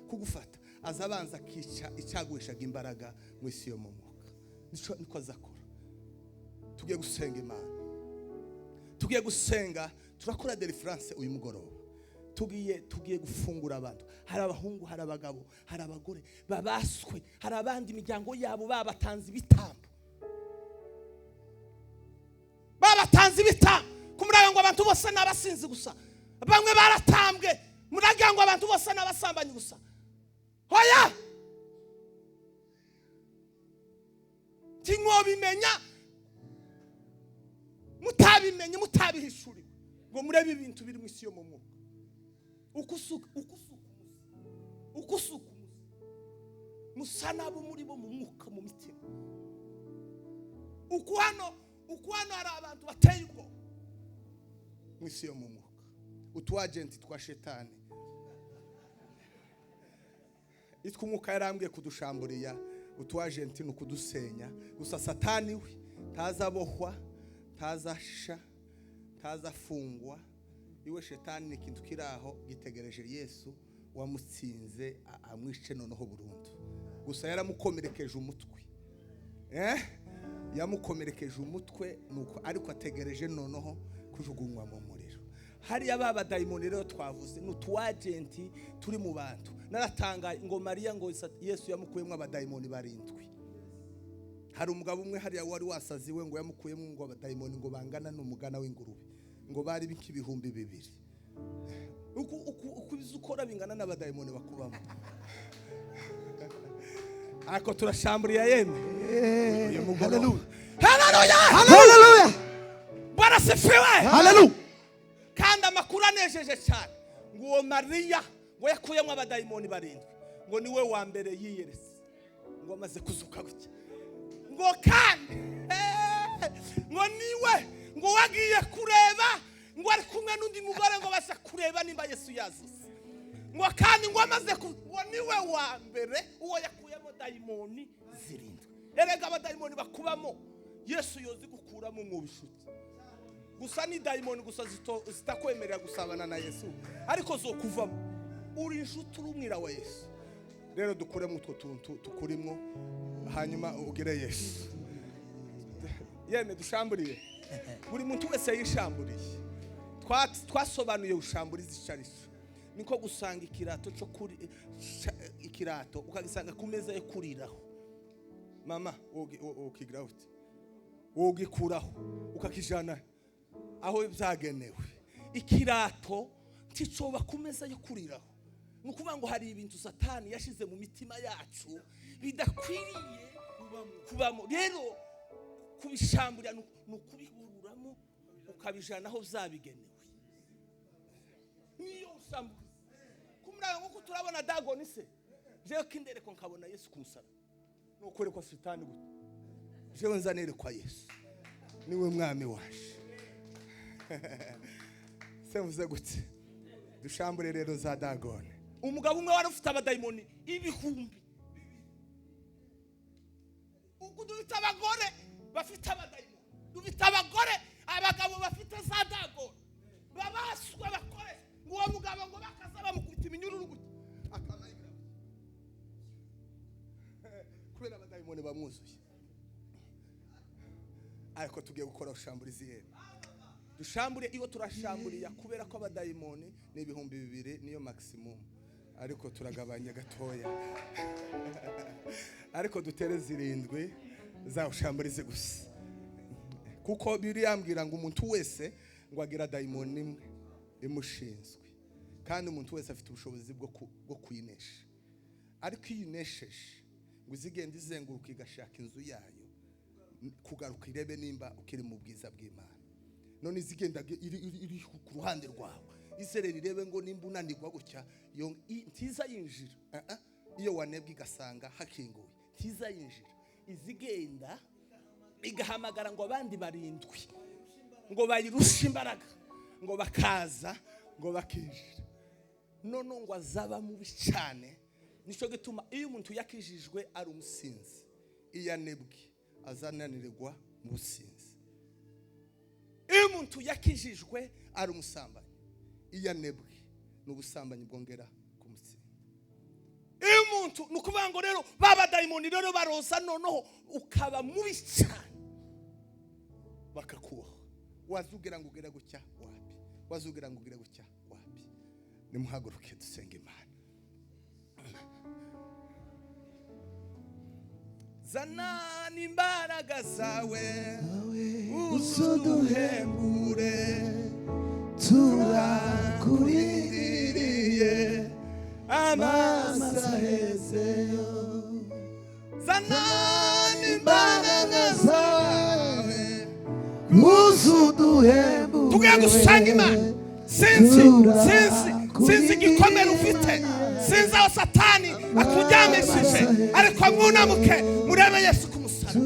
A: kugufata azabanza kica icyaguheshaga imbaraga mu isi yo mu mwuka. Niko azakora. Tugiye gusenga Imana, tugiye gusenga, turakora deliverance uyu mugoroba. Tugiye gufungura abantu. Hari abahungu, hari abagabo, hari abagore babaswe, hari abandi imiryango yabo babatanze ibitambo, kumuraga ngo abantu bose n'abasinzi gusa, bamwe baratambwe, muraga ngo abantu bose n'abasambanyi gusa. Hoya timwobimenya, mutabimenye, mutabihishuriwe ngo murebe ibintu biri mu isi yo mu mwuka. Ukusuka musanabo muri bo mu mwuka, mu mitima. Ukwano hari abantu bateye ubwoba mu isi yo mu mwuka, utuagenti twa shetani. Itwa umwuka yarambwiye kudushamburiya, utuagenti ni ukudusenya. Gusa Satani we ntazabohwa, ntazasha, ntazafungwa. Iwe shetani ni ikintu kiraho gitegereje Yesu wamutsinze amwishe noneho burundu. Gusa yaramukomerekeje umutwe, yamukomerekeje umutwe, nuko ariko ategereje noneho kujugunywa mu muriro. Hari ababa dayimoni rero twavuze, n'utuagenti turi mu bantu. Naratangaye ngo Mariya ngo Yesu yamukuyemo abadayimoni 7. Hari umugabo umwe hariya wari wasaziwe ngo yamukuyemo ngo abadayimoni ngo bangana n'umugana w'ingurube, ngo bari b'ibihumbi 2. Uko bizukora bingana n'abadayimoni bakubamo. Ako turashamburiya yeme. Haleluya. Bwana sifiwe. Haleluya. Kandi amakuru anejeje cyane ngo uwo Mariya ngo yakuyemo abadayimoni 7, ngo niwe wa mbere yiyeretse, ngo amaze kuzuka gutya, ngo kandi ngo niwe ngo wagiye kureba, ngo ari kumwe n'undi mugore ngo basa kureba nimba Yesu yazuse, ngo kandi ngo amaze ngo niwe wa mbere uwo yakuyemo dayimoni 7. Erega abadayimoni bakubamo Yesu yozi gukuramo mu bishuti. Gusa ni dayimoni gusa zitakwemerera gusabana na Yesu, ariko zo kuvamo uri inshuti urumwira wa Yesu. Rero dukure mu tuntu tukurimo, hanyuma ugire Yesu. Yeme dushamburiye, buri muntu wese yishamburiye. Twasobanuye ushamburiza icariso, niko gusanga ikirato cyo kuri ikirato ukagisanga ku meza yo kuriraho. Mama ukigira uti, ugikuraho ukakijana aho byagenewe. Ikirato kicoba ku meza yo kuriraho. Nukuvuga ngo hari ibintu Satani yashize mu mitima yacu bidakwiriye kubamo. Rero kubishambura nukubikuramo ukabijana aho zabigenewe. Niyo usambura kumuraga ngo turabona Dagoni se, jewe kindere ko nkabona Yesu kumusara, nukore kwa Satani gute, jewe nzanere kwa Yesu, niwe mwami waje. Semvuze gute dushambure rero za Dagoni. Umugabo umwe wari ufite abadayimoni 1000. Dufite abagore bafite abadayimoni, dufite abagabo bafite za Dagoni, babaswe bakore ngo uwo mugabo ngo bakaza bamukubita iminyururu gute akamayira kubera abadayimoni bamwuzuye. Ariko tugiye gukora ushamburizi yera. dushambure iyo turashamburiya kubera ko abadayimoni ni 2,000 niyo maximum, ariko turagabanya gatoya ariko dutere 7 zawushamburize gusa, kuko biri yambwira ngo umuntu wese ngo agira dayimoni imwe imushinzwe, kandi umuntu wese afite ubushobozi bwo kuyinesha, ariko iyo inesheje ngo izigenda izenguruka igashaka inzu yayo kugaruka irebe nimba ukiri mu bwiza bw'Imana. None izigenda iri ku ruhande rwawe izerera irebe ngo nimba unanirwa gutya ntiza yinjira. Iyo wanebwe igasanga hakinguye ntiza yinjira, izigenda igahamagara ngo abandi 7 ngo bayirusha imbaraga ngo bakaza ngo bakinjira. None ngo azaba mubi cyane, nico gituma iyo umuntu yakijijwe ari umusinzi, iyo anebwe azananirirwa mu businzi. Iyo umuntu yakijijwe ari umusambanyi, iyo anebwe n'ubusambanyi bwongera kumutsinda. Iyo umuntu nukuvuga ngo rero baba dayimoni rero baroza noneho ukaba mubi cyane bakakuha, wazugira ngo ugera gutya wapi, wazugira ngo ugera gutya wapi. Nimuhaguruke dusenge Imana. Zanani imbaraga zawe uzuduhembure, turakurindiriye amasaha ahezeyo. Zanani imbaraga zawe uzuduhembure, tugiye gusanga Imana. Sinzi igikomere ufite, sinzi aho Satani akuryamishije, ariko mwunamuke murebe Yesu ku musaraba,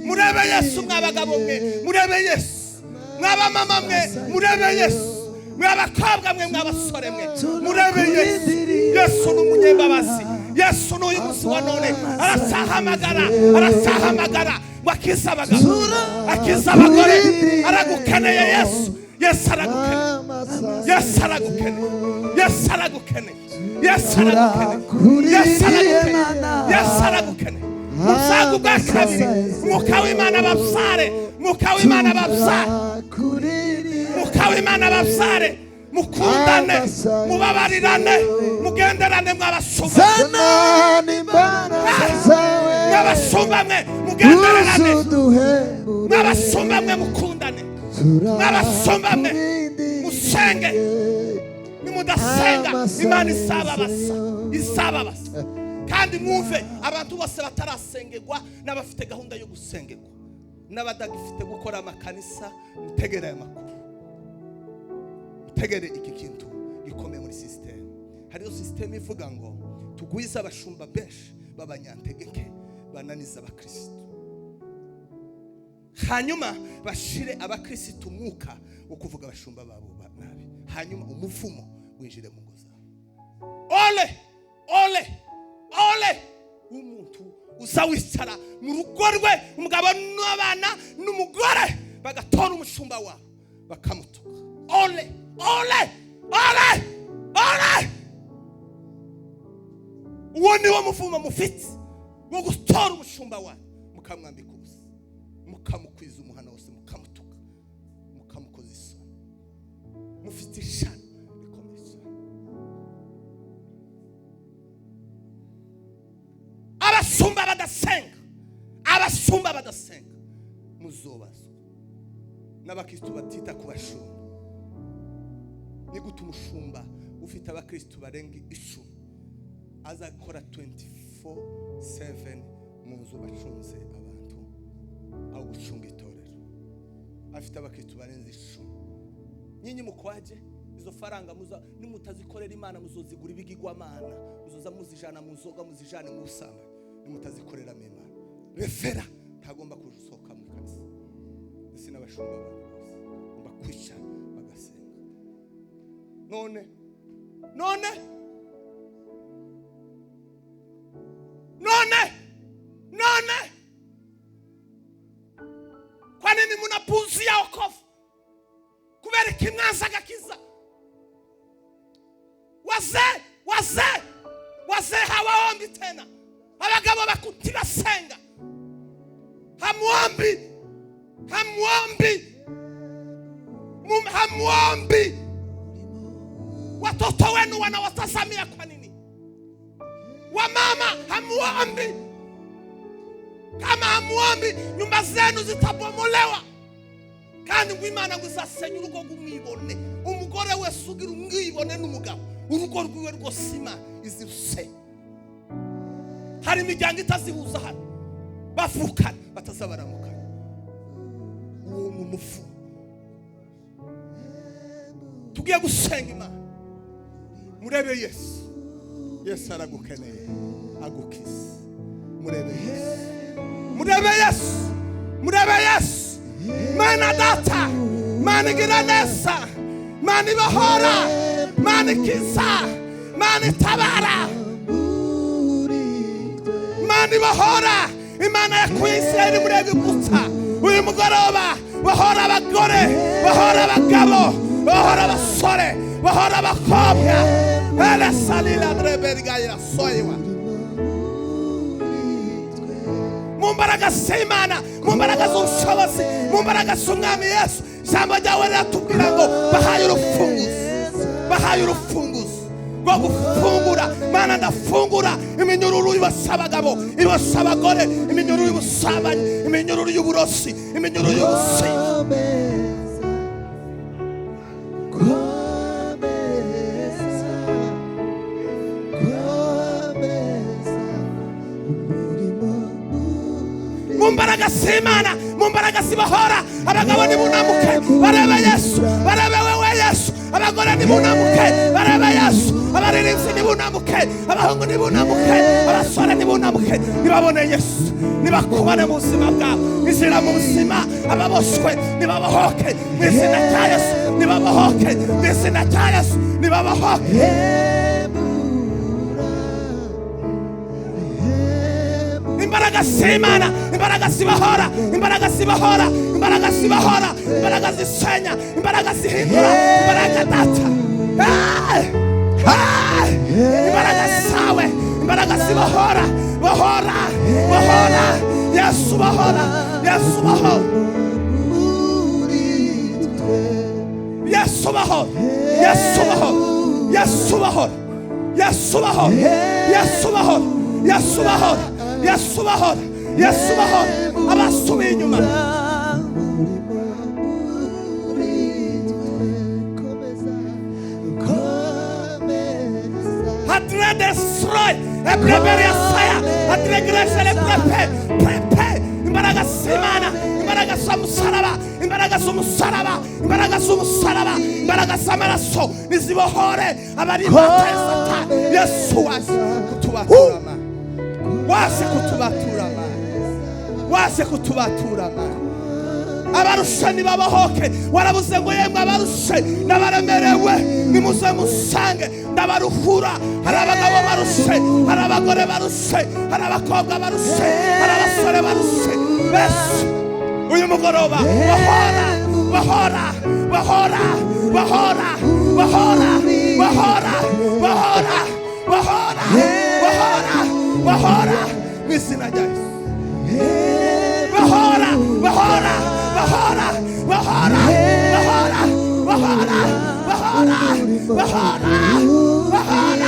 A: murebe Yesu mwabagabo mwe, murebe Yesu mwabamama mwe, murebe Yesu mwabakobwa mwe, mwabasore mwe, murebe Yesu. Yesu ni umunyembabazi, Yesu ni uyu munsi wa none arasahamagara ngo akize abagabo, akize abagore, aragukeneye Yesu. Yesu aragukeneye, Yesu aragukeneye, Yesu aragukeneye, Yesu aragukeneye, Yesu aragukeneye, Yesu aragukeneye. Musaga ubwa kabiri, Mwuka w'Imana babsare, Mwuka w'Imana babsare, Mwuka w'Imana babsare, mukundane, mubabarirane, mugenderane mwabashumba, mwabashumba mwe mugenderane, mwabashumba mwe mukundane, mwabashumba mwe musenge. Nimudasenga Imana isababasa. Kandi mwumve abantu bose batarasengerwa n'abafite gahunda yo gusengerwa n'abadagifite gukora amakanisa, mutegere aya makuru, mutegere iki kintu gikomeye muri system. Hariyo system ivuga ngo tugwiza abashumba benshi b'abanyantegeke bananiza abakristo, hanyuma bashire abakristo umwuka wo kuvuga abashumba babo nabi, hanyuma umuvumo winjire mu ngo zabo. Ole umuntu uzawicara mu rugo rwe, umugabo n'abana n'umugore bagatora umushumba wabo bakamutuka. Ole uwo ni wo muvumo mufite wo gutora umushumba wawe, mukamwambika ubusa, mukamukwiza umuhana wose, mukamutuka, mukamukoza isoni, mufite ishano rikomeye cyane. Abashumba badasenga muzobazwa n'abakristo batita ku bashumba. Ni gute umushumba ufite abakristo barenga 10 azakora 24/7 mu nzu bacunze abantu aho gucunga itorero? Afite abakristo barenze 10. Nyinyi mukwaje izo faranga nimutazikorera Imana, muzozigura ibigirwamana, muzoza muzijana mu nzoga, muzijane mu busamba, nimutazikorera Imana. Refera ntagomba kujusoka mu kanisa. Isi n'abashumba bose ngomba kwica bagasenga. None kwa nini munapuzia wokovu? Kubera kimwanza gakiza. Wazee hawaombi tena, abagabo bakutibasenga, hamwombi hamwombi watoto wenu wanawatazamia kwa nini? Wamama hamwombi. Kama hamwombi nyumba zenu zitabomolewa. Kandi ngwimana ngusasenya urugo gumwibone. Umugore wese ugira umwibone n'umugabo. Urugo rwiwe rwosima iziruse. Hari imiryango itazihuza hano. Bavukana batazabaramukana. Uwo mumufu. Tugiye gusenga Imana. Murebe Yesu. Yesu aragukeneye. Agukiza. Murebe Yesu. Murebe Yesu. Murebe Yesu. Mana data. Mana gira neza. Mana ibahora. Mana ikiza. Mana itabara. Mana ibahora. Imana yakuye Isirayeli muri Egiputa. Uyu mugoroba bahora abagore, bahora abagabo, bahora abasore, bahora abakobwa. Ele salila dreberigaya soyewa. Mumbaraga Imana, mumbaraga z'ubushobozi, mumbaraga z'Umwami Yesu. Ijambo ryawe riratubwira ngo bahaye urufunguzo, bahaye urufunguzo rwo gufungura. Mana ndafungura iminyururu y'ibasa abagabo, ibasa abagore, iminyururu y'ubusambanyi, iminyururu y'uburozi, iminyururu y'ubusinzi. Mumbaraga Imana, mumbaraga zibahora. Abagabo nibunamuke barebe Yesu, barebe wewe Yesu. Abagore nibunamuke barebe Yesu. Abaririmbyi nibunamuke, abahungu nibunamuke, abasore nibunamuke, nibabone Yesu, nibakubane mu buzima bwabo. Injira mu buzima, ababoshwe nibabahoke mu izina rya Yesu, nibabahoke mu izina rya Yesu, nibabahoke. Imbaraga Imana, imbaraga zibahora, imbaraga zibahora, imbaraga zibahora, imbaraga zisenya, imbaraga zihindura, imbaraga data. Imbaraga zawe, imbaraga zibahora, bahora, bahora. Yesu bahora, Yesu bahora, Yesu bahora, Yesu bahora, Yesu bahora, Yesu bahora, Yesu bahora, Yesu bahora. Yesu bahora, Yesu bahora. Abasubiye inyuma Hadre destroy Ebreberia saya Hadre grese le prepe Imbaraga Imana, imbaraga z'umusaraba, imbaraga z'umusaraba, imbaraga z'umusaraba, imbaraga z'amaraso nizibohore abari bataye Satani. Yesu waje kutubatura wase kutubatura wase kutubatura abarushe nibabahoke. Warabuze ngo yemwe abarushe n'abaremerewe nimuze musange ndabaruhura. Hari abagabo barushe, hari abagore barushe, hari abakobwa barushe, hari abasore barushe. Yesu uyu mugoroba bahora, bahora, bahora, bahora, bahora, bahora, bahora, bahora, bahora, bahora mu izina rya Yesu. Bahora, bahora, bahora, bahora, bahora, bahora, bahora, bahora, bahora.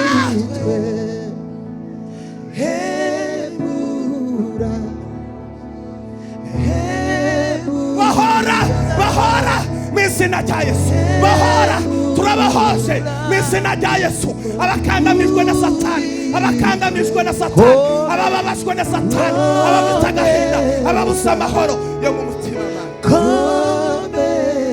A: Bahora, bahora mu izina rya Yesu. Bahora, turabahoje mu izina rya Yesu. Abakandamijwe na Satani, abakandamijwe na Satani, abababajwe na Satani, abafite agahinda, ababuze amahoro yo mu mutima.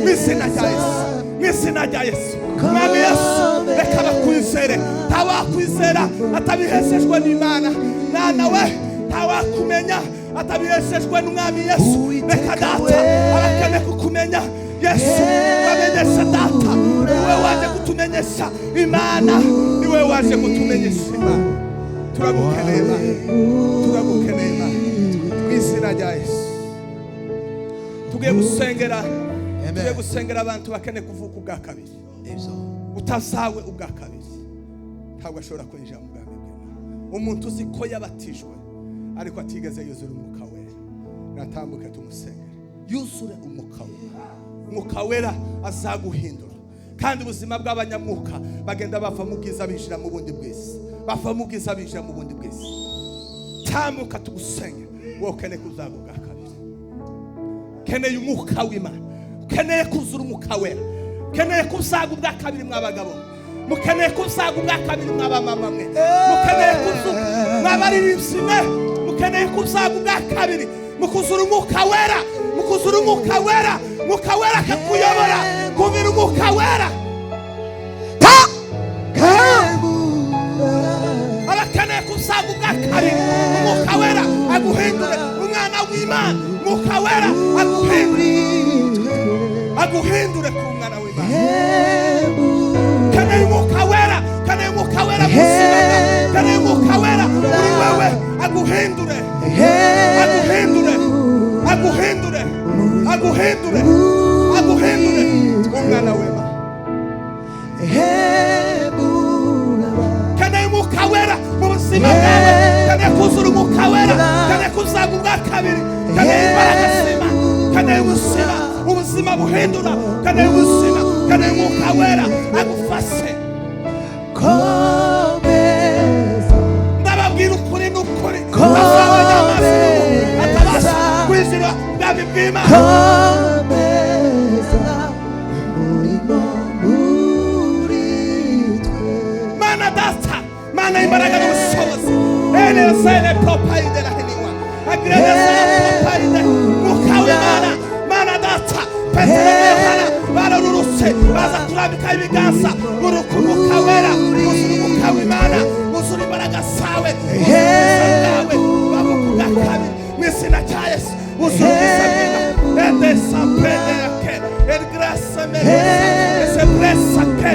A: Mu izina rya Yesu, mu izina rya Yesu. Mwami Yesu, reka bakwizere. Ntawakwizera atabiheshejwe n'Imana. Mwana we ntawakumenya atabiheshejwe n'Umwami Yesu. Reka data abakene kukumenya Yesu, bamenyesha data. Niwe waje kutumenyesha Imana, niwe waje kutumenyesha Imana. Turagukeneye Imana, turagukeneye Imana mu izina rya Yesu. Tugiye gusengera abantu bakene kuvuka ubwa kabiri. Utazawe ubwa kabiri ntabwo ashobora kwinjira mu bwami bw'Imana. Umuntu uzi ko yabatijwe ariko atigeze yuzura umwuka wera, natambuke tumusengere yuzure umwuka wera. Umwuka wera azaguhindura. Kandi ubuzima bw'abanyamwuka bagenda bava mu bwiza binjira mu bundi bw'isi, bava mu bwiza binjira mu bundi bw'isi. Tambuka tugusenge, wowe ukeneye kuzaga ubwa kabiri, ukeneye umwuka w'Imana, ukeneye kuzura umwuka wera, ukeneye kuzaga ubwa kabiri mw'abagabo, mukeneye kuzaga ubwa kabiri mw'abamama mwe, mukeneye kuzuga mw'abaririmbyi mwe, mukeneye kuzaga ubwa kabiri mukuzura umwuka wera, mukuzura umwuka wera, umwuka wera akakuyobora, kumvira umwuka wera. Abakeneye kuzaga ubwa kabiri, umwuka wera aguhindure umwana w'Imana, umwuka wera aguhindure ku mwana w'Imana. Keneye umwuka wera, keneye umwuka wera gusigaga, keneye umwuka wera muri wewe aguhindure, aguhindure, aguhindure, aguhindure, aguhindure umwana w'Imana. Keneye umwuka wera mu buzima bwawe, keneye kuzura umwuka wera, keneye kuzaga ubwa kabiri, keneye imbaraga z'Imana, keneye ubuzima, ubuzima buhindura, keneye ubuzima, keneye umwuka wera agufashe. Ndababwira ukuri n'ukuri, azabanya amazi atabasha kwinjira ubwami bw'Imana. Mana data, Mana imbaraga n'ubushobozi, elezele propaide la heniwa, agredezele propaide, mwuka w'Imana. Mana data, Petero na Yohana bararurutse baza kurambika ibiganza, muruka umwuka wera, muzura umwuka w'Imana, muzura imbaraga zawe, muzura ubwiza bwawe, babuka ubwa kabiri mu izina rya Yesu, muzura ubwiza bw'Imana. Edesa pedeke, edgrasa medesa, esebresa ke.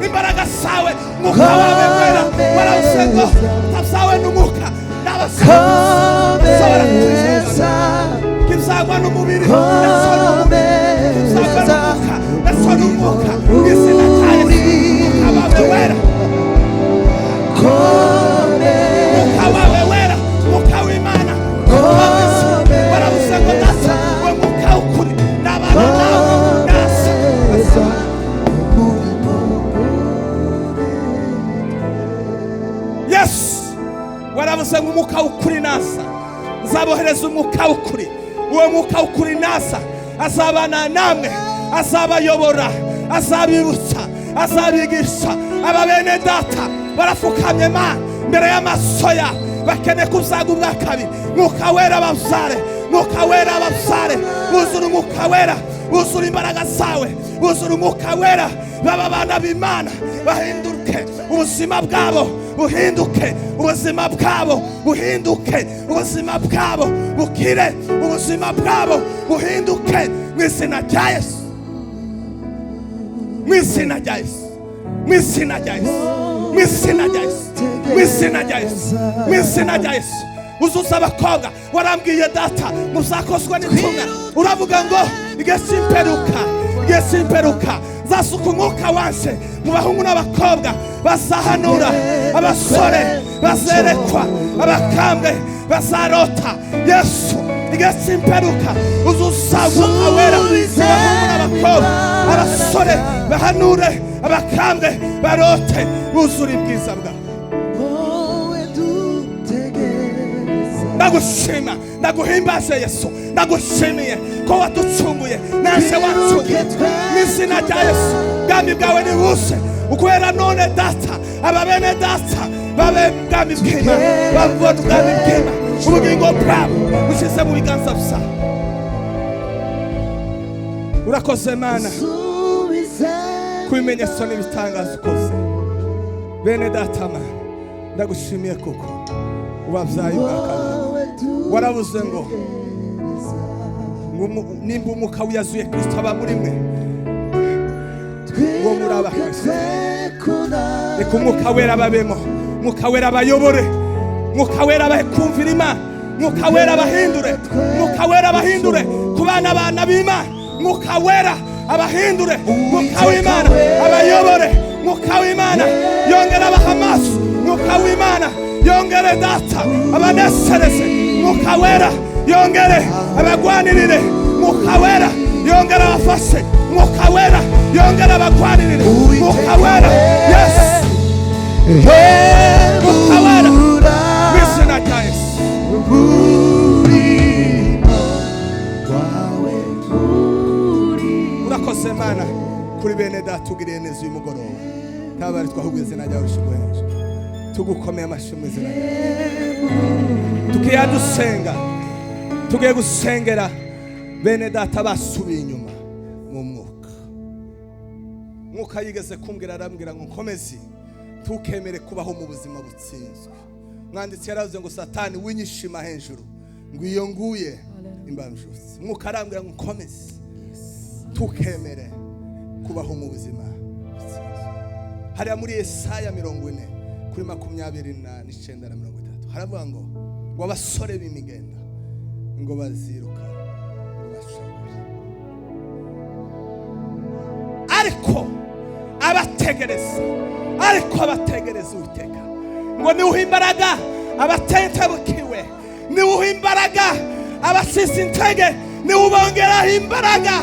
A: Imbaraga zawe, mwuka wawe wera, warawusengo, tazawe n'umwuka, n'abasabara kizagwa n'umubiri, kizagwa n'umwuka, ndetse n'umwuka, izina rya Yesu, mwuka wawe wera, mwuka wawe wera, mwuka w'Imana, warawusengo dasa, uwo mwuka w'ukuri, n'abana nawe, nasa. Yesu waravuze ngo umwuka w'ukuri nasa, nzabohereza umwuka w'ukuri. Uwo mwuka w'ukuri nasa azabana namwe, azabayobora, azabibutsa, azabigisha. Aba bene data barafukamye Mana mbere y'amaso yawe, bakeneye kuzaga ubwa kabiri. Mwuka wera abazare, mwuka wera abazare, buzura umwuka wera, buzura imbaraga zawe, buzura umwuka wera. Baba abana b'Imana bahinduke, ubuzima bwabo buhinduke, ubuzima bwabo buhinduke, ubuzima bwabo bukire, ubuzima bwabo buhinduke mu izina rya Yesu, mu izina rya Yesu, mu izina rya Yesu, mu izina rya Yesu, mu izina rya Yesu, mu izina rya Yesu. Uzuza abakobwa, warambwiye data muzakozwa n'intumwa, uravuga ngo igihe cy'imperuka, igihe cy'imperuka nzasuka umwuka wanje mu bahungu n'abakobwa, bazahanura, abasore bazerekwa, abakambwe bazarota. Yesu, igihe cy'imperuka uzuza umwuka wera mu bahungu n'abakobwa, abasore bahanure, abakambwe barote, buzura ubwiza bwawe. Ndagushima, ndaguhimbaje Yesu, ndagushimiye ko waducunguye, naje wacunguye mu izina rya Yesu. Ubwami bwawe nibushe ukwera none data, aba bene data babe ubwami bw'Imana, babona ubwami bw'Imana, ubugingo bwabo bushize mu biganza byawe. Urakoze Mana ku bimenyetso n'ibitangaza ukoze. Bene data Mana, ndagushimiye kuko ubabyaye ubwa kabiri. Waravuze ngo nimba umwuka wiyazuye Kristo aba muri mwe, uwo muri abakristo, reka umwuka wera babemo, umwuka wera abayobore, umwuka wera abahe kumvira Imana, umwuka wera abahindure, umwuka wera abahindure ku bana b'Imana, umwuka wera abahindure, umwuka w'Imana abayobore, umwuka w'Imana yongera abaha amaso, umwuka w'Imana yongere data abanesereze, umwuka wera yongere abagwanirire, Mwuka Wera yongere abafashe, Mwuka Wera yongere abagwanirire, Mwuka Wera, yes, Mwuka Wera, mw'izina rya Yesu. Urakoze Mana kuri bene data ugiriye neza uyu mugoroba, ntabari twahuguye izina ryawe rishimwe hejuru, tugukomeye amashyi mu izina ryawe. Tugiye dusenga, tugiye gusengera bene data basubiye inyuma mu mwuka. Mwuka yigeze kumbwira, arambwira ngo nkomeze tukemere kubaho mu buzima butsinzwe. Mwanditsi yaravuze ngo Satani winyishima hejuru ngo iyo nguye imbamjusi. Mwuka arambwira ngo nkomeze tukemere kubaho mu buzima butsinzwe. Hariya muri Yesaya 40 kuri 29 na 30 haravuga ngo abasore b'imigenda ngo baziruka ngo bashobore, ariko abategereza Uwiteka ngo niwuha imbaraga abatentebukiwe, niwuha imbaraga abasize intege, niwubongeraho imbaraga.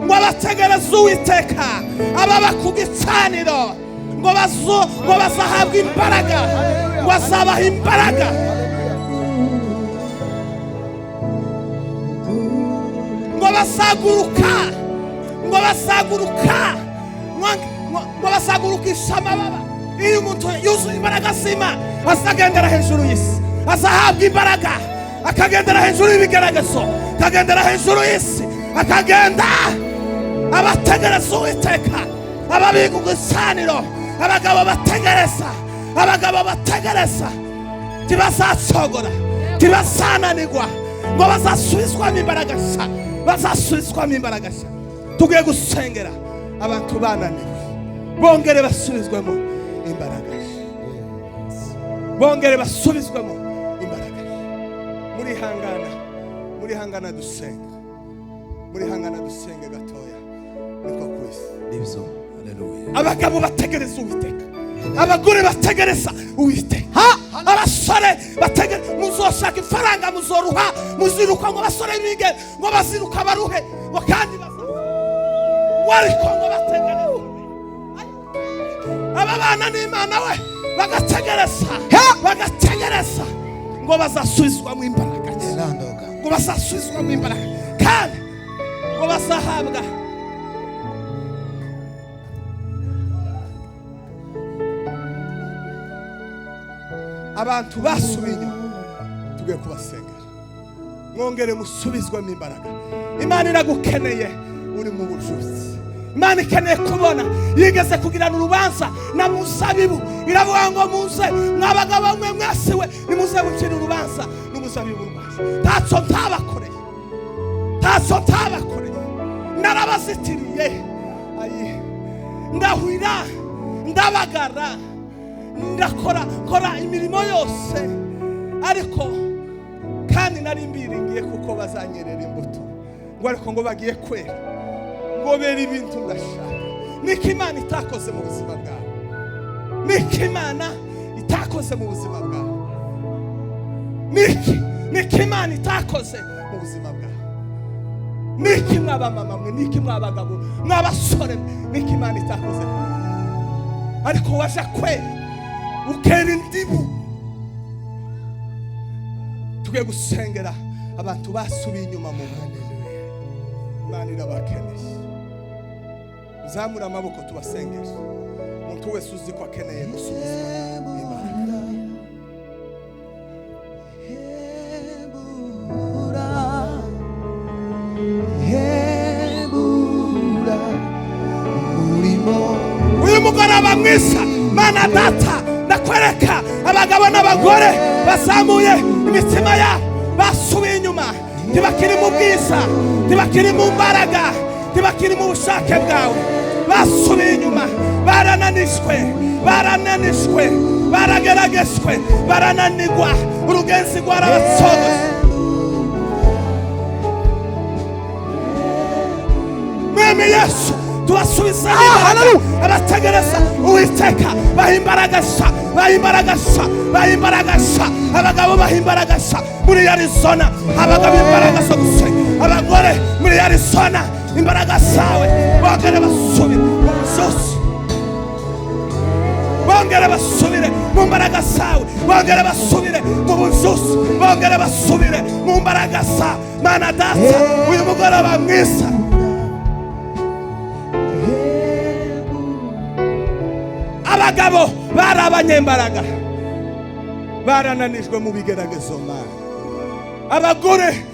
A: Ngo abategereza Uwiteka ababa ku gicaniro ngo bazahabwa imbaraga, ngo azabaha imbaraga. Ngo bazagurukisha amababa. Iyo umuntu yuzuye imbaraga z'Imana azagendera hejuru y'isi, azahabwa imbaraga, akagendera hejuru y'ibigeragezo, akagendera hejuru y'isi, akagenda. Abategereza Uwiteka, ababika ku gicaniro, abagabo bategereza tibazacogora, tibazananirwa, ngo bazasubizwamo imbaraga nshya, bazasubizwamo imbaraga nshya. Tugiye gusengera abantu bananiwe, bongere basubizwemo imbaraga, bongere basubizwemo imbaraga. Murihangana dusenga, murihangana dusenge gatoya. Niko kwisi
B: nibyo. Haleluya.
A: Abagabo bategereza Uwiteka, abagore bategereza Uwiteka, abasore bategereza. Muzoshaka ifaranga, muzoruha, muziruka ngo abasore bige, ngo baziruka baruhe, ngo kandi wariko ngo bategereza. Aba bana n'Imana we bagategereza ngo bazasubizwamo imbaraga, ngo bazasubizwamo imbaraga, kandi ngo bazahabwa. Abantu basubiye inyuma tugiye kubasengera, mwongere musubizwemo imbaraga. Imana iragukeneye uri mu bujuzi. Imana ikeneye kubona, yigeze kugirana urubanza na muzabibu, iravuga ngo muze mwabagabo mwe mwasiwe, nimuze mucire urubanza n'umuzabibu rwaje. Ntacyo ntabakoreye, narabazitiriye, ndahwira, ndabagara, ndakora imirimo yose, ariko kandi nari mbiringiye kuko bazanyerera imbuto, ngo ariko ngo bagiye kwera, ngo bere ibintu ndashaka. Niko Imana itakoze mu buzima bwawe, niko Imana itakoze mu buzima bwawe, niko Imana itakoze mu buzima bwawe, niko mwabamama mwe, niko mwabagabo, mwabasore, niko Imana itakoze. Ariko waje kwera, ukera indibu. Tugiye gusengera abantu basubiye inyuma mu mwanya. Imana irabakeneye. Zamura amaboko tubasengere. Umuntu wese uzi ko akeneye gusubizwa Imana. Uyu mugoroba mwiza, Mana Data, ndakwereka abagabo n'abagore bazamuye imitima yabo, basubiye inyuma, ntibakiri mu bwiza, ntibakiri mu mbaraga, ntibakiri mu bushake bwawe, basubiye inyuma, barananishwe, barageragejwe, barananirwa, urugenzi rwarabatsogoye. Mwami Yesu, tubasubiza abategereza Uwiteka bahimbaragasha abagabo bahimbaragasha muri Arizona abagabo imbaragasha gusenga abagore muri Arizona imbaraga zawe bongere basubire zose bongere basubire mu mbaraga zawe bongere basubire mu buzuzi bongere basubire mu mbaraga za Mana Data uyu mugoroba mwiza abagabo bari abanyembaraga barananijwe mu bigeragezo Mana abagore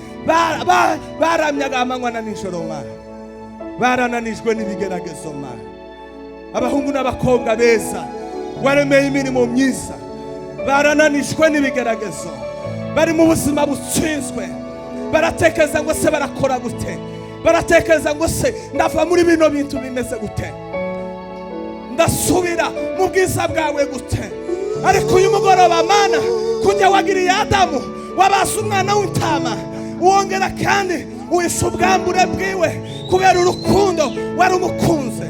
A: baramyaga amanywa na nijoro Mana barananijwe n'ibigeragezo Mana abahungu n'abakobwa beza waremeye imirimo myiza barananijwe n'ibigeragezo bari mu buzima butsinzwe baratekereza ngo se barakora gute baratekereza ngo se ndava muri bino bintu bimeze gute ndasubira mu bwiza bwawe gute ariko uyu mugoroba Mana kujya wagiriye Adamu wabaza umwana w'intama wongera kandi uhisha ubwambure bwiwe kubera urukundo wari umukunze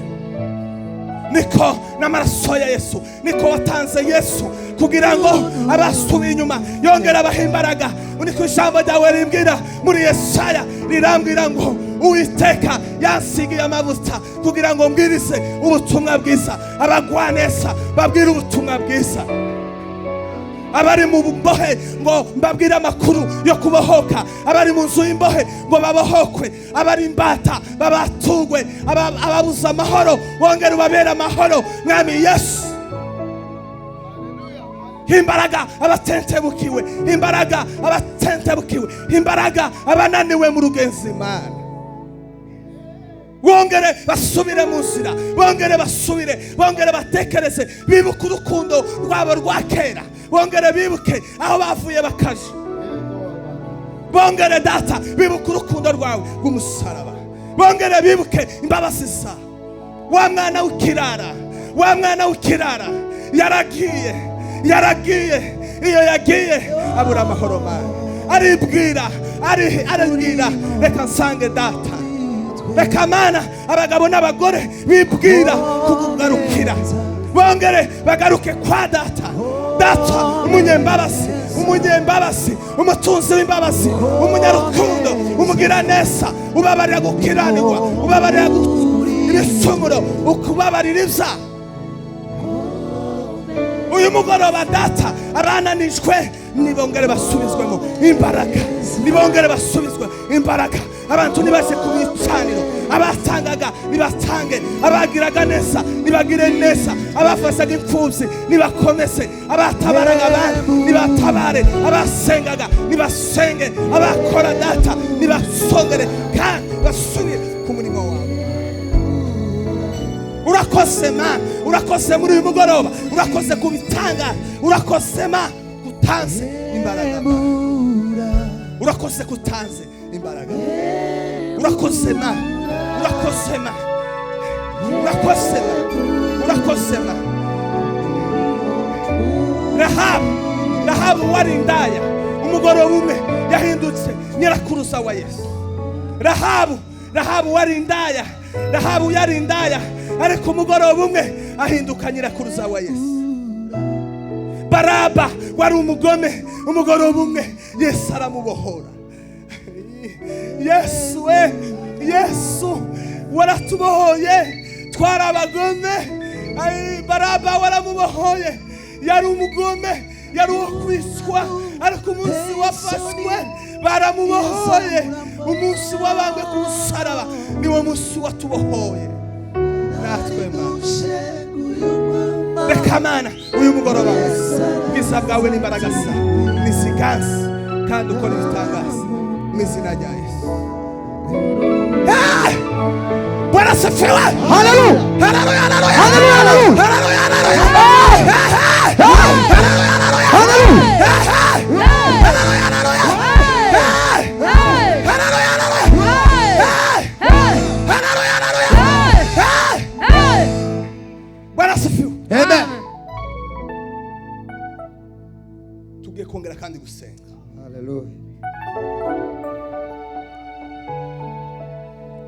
A: niko n'amaraso ya Yesu niko watanze Yesu kugira ngo abasubiye inyuma yongera abahimbaraga niko ijambo ryawe rimbwira muri Yesaya rirambwira ngo Uwiteka yansigiye amavuta kugira ngo mbwirize ubutumwa bwiza abagwaneza babwire ubutumwa bwiza abari mu mbohe ngo mbabwire amakuru yo kubohoka abari mu nzu y'imbohe ngo babohokwe abari imbata babatugwe ababuza amahoro wongere ubabere amahoro mwami Yesu imbaraga abatentebukiwe imbaraga abananiwe mu rugenzi Mana wongere basubire mu nzira bongere batekereze bibuke urukundo rwabo rwa kera bongere bibuke aho bavuye bakaje bongere Data bibuke urukundo rwawe rw'umusaraba bongere bibuke imbabazi zawe wa mwana w'ikirara yaragiye iyo yagiye abura amahoro Mana aribwira reka nsange Data reka Mana abagabo n'abagore bibwira kukugarukira bongere bagaruke kwa Data umunyembabazi umutunzi w'imbabazi umunyarukundo umugira neza ubabarira gukiranirwa ubabarira ibicumuro ukubabarira ibyaha uyu mugoroba Data abananijwe nibongere basubizwemo imbaraga abantu nibaze ku bicaniro abatangaga nibatange abagiraga neza nibagire neza abafashaga imfubyi nibakomeze abatabaraga abandi nibatabare abasengaga nibasenge abakora Data nibasongere kandi basubire ku murimo wawe urakoze Mana urakoze muri uyu mugoroba urakoze kubitanga urakoze Mana kutanze imbaraga urakoze kutanze imbaraga urakoze Mana Rahabu wari indaya umugoroba umwe yahindutse nyirakuruza wa Yesu Rahabu wari indaya Rahabu yari indaya ariko umugoroba umwe ahinduka nyirakuruza wa Yesu Baraba wari umugome umugoroba umwe Yesu aramubohora Yesu waratubohoye twari abagome Baraba waramubohoye yari umugome yari uwo kwicwa ariko umunsi wafashwe baramubohoye umunsi wabambwe ku musaraba niwo munsi watubohoye natwe Mana reka Mana uyu mugoroba ubwiza bwawe n'imbaraga zawe niziganze kandi ukora ibitangaza mu izina rya Yesu Bwana asifiwe haleluya haleluya haleluya haleluya Bwana asifiwe amen tugiye kongera kandi gusenga haleluya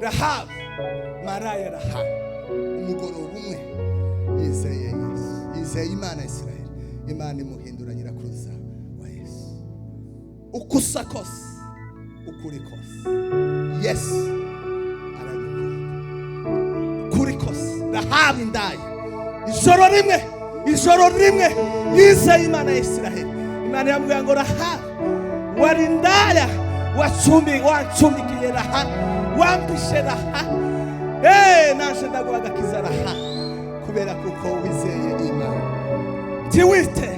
A: Rahabu maraya Rahabu umugoroba umwe yizeye Yesu, yizeye Imana ya Isirayeli, Imana imuhindura nyirakuruza wa Yesu. Uko usa kose, uko uri kose, Yesu aragukunda. Uko uri kose, Rahabu indaya, ijoro rimwe yizeye Imana ya Isirayeli. Imana yamubwira ngo Rahabu, wari indaya, wancumbikiye Rahabu, wampishe Rahabu, naje ndaguha agakiza Rahabu, kubera kuko wizeye Imana. Tiwite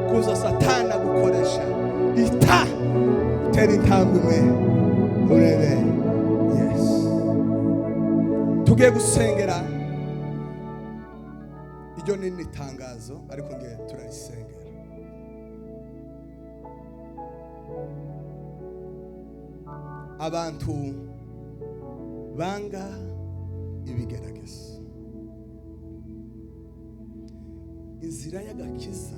A: kuza Satani agukoresha, ita utera intambwe imwe urebe Yesu. Tugiye gusengera, iryo ni itangazo ariko ngiye turarisengera. Abantu banga ibigeragezo, inzira y'agakiza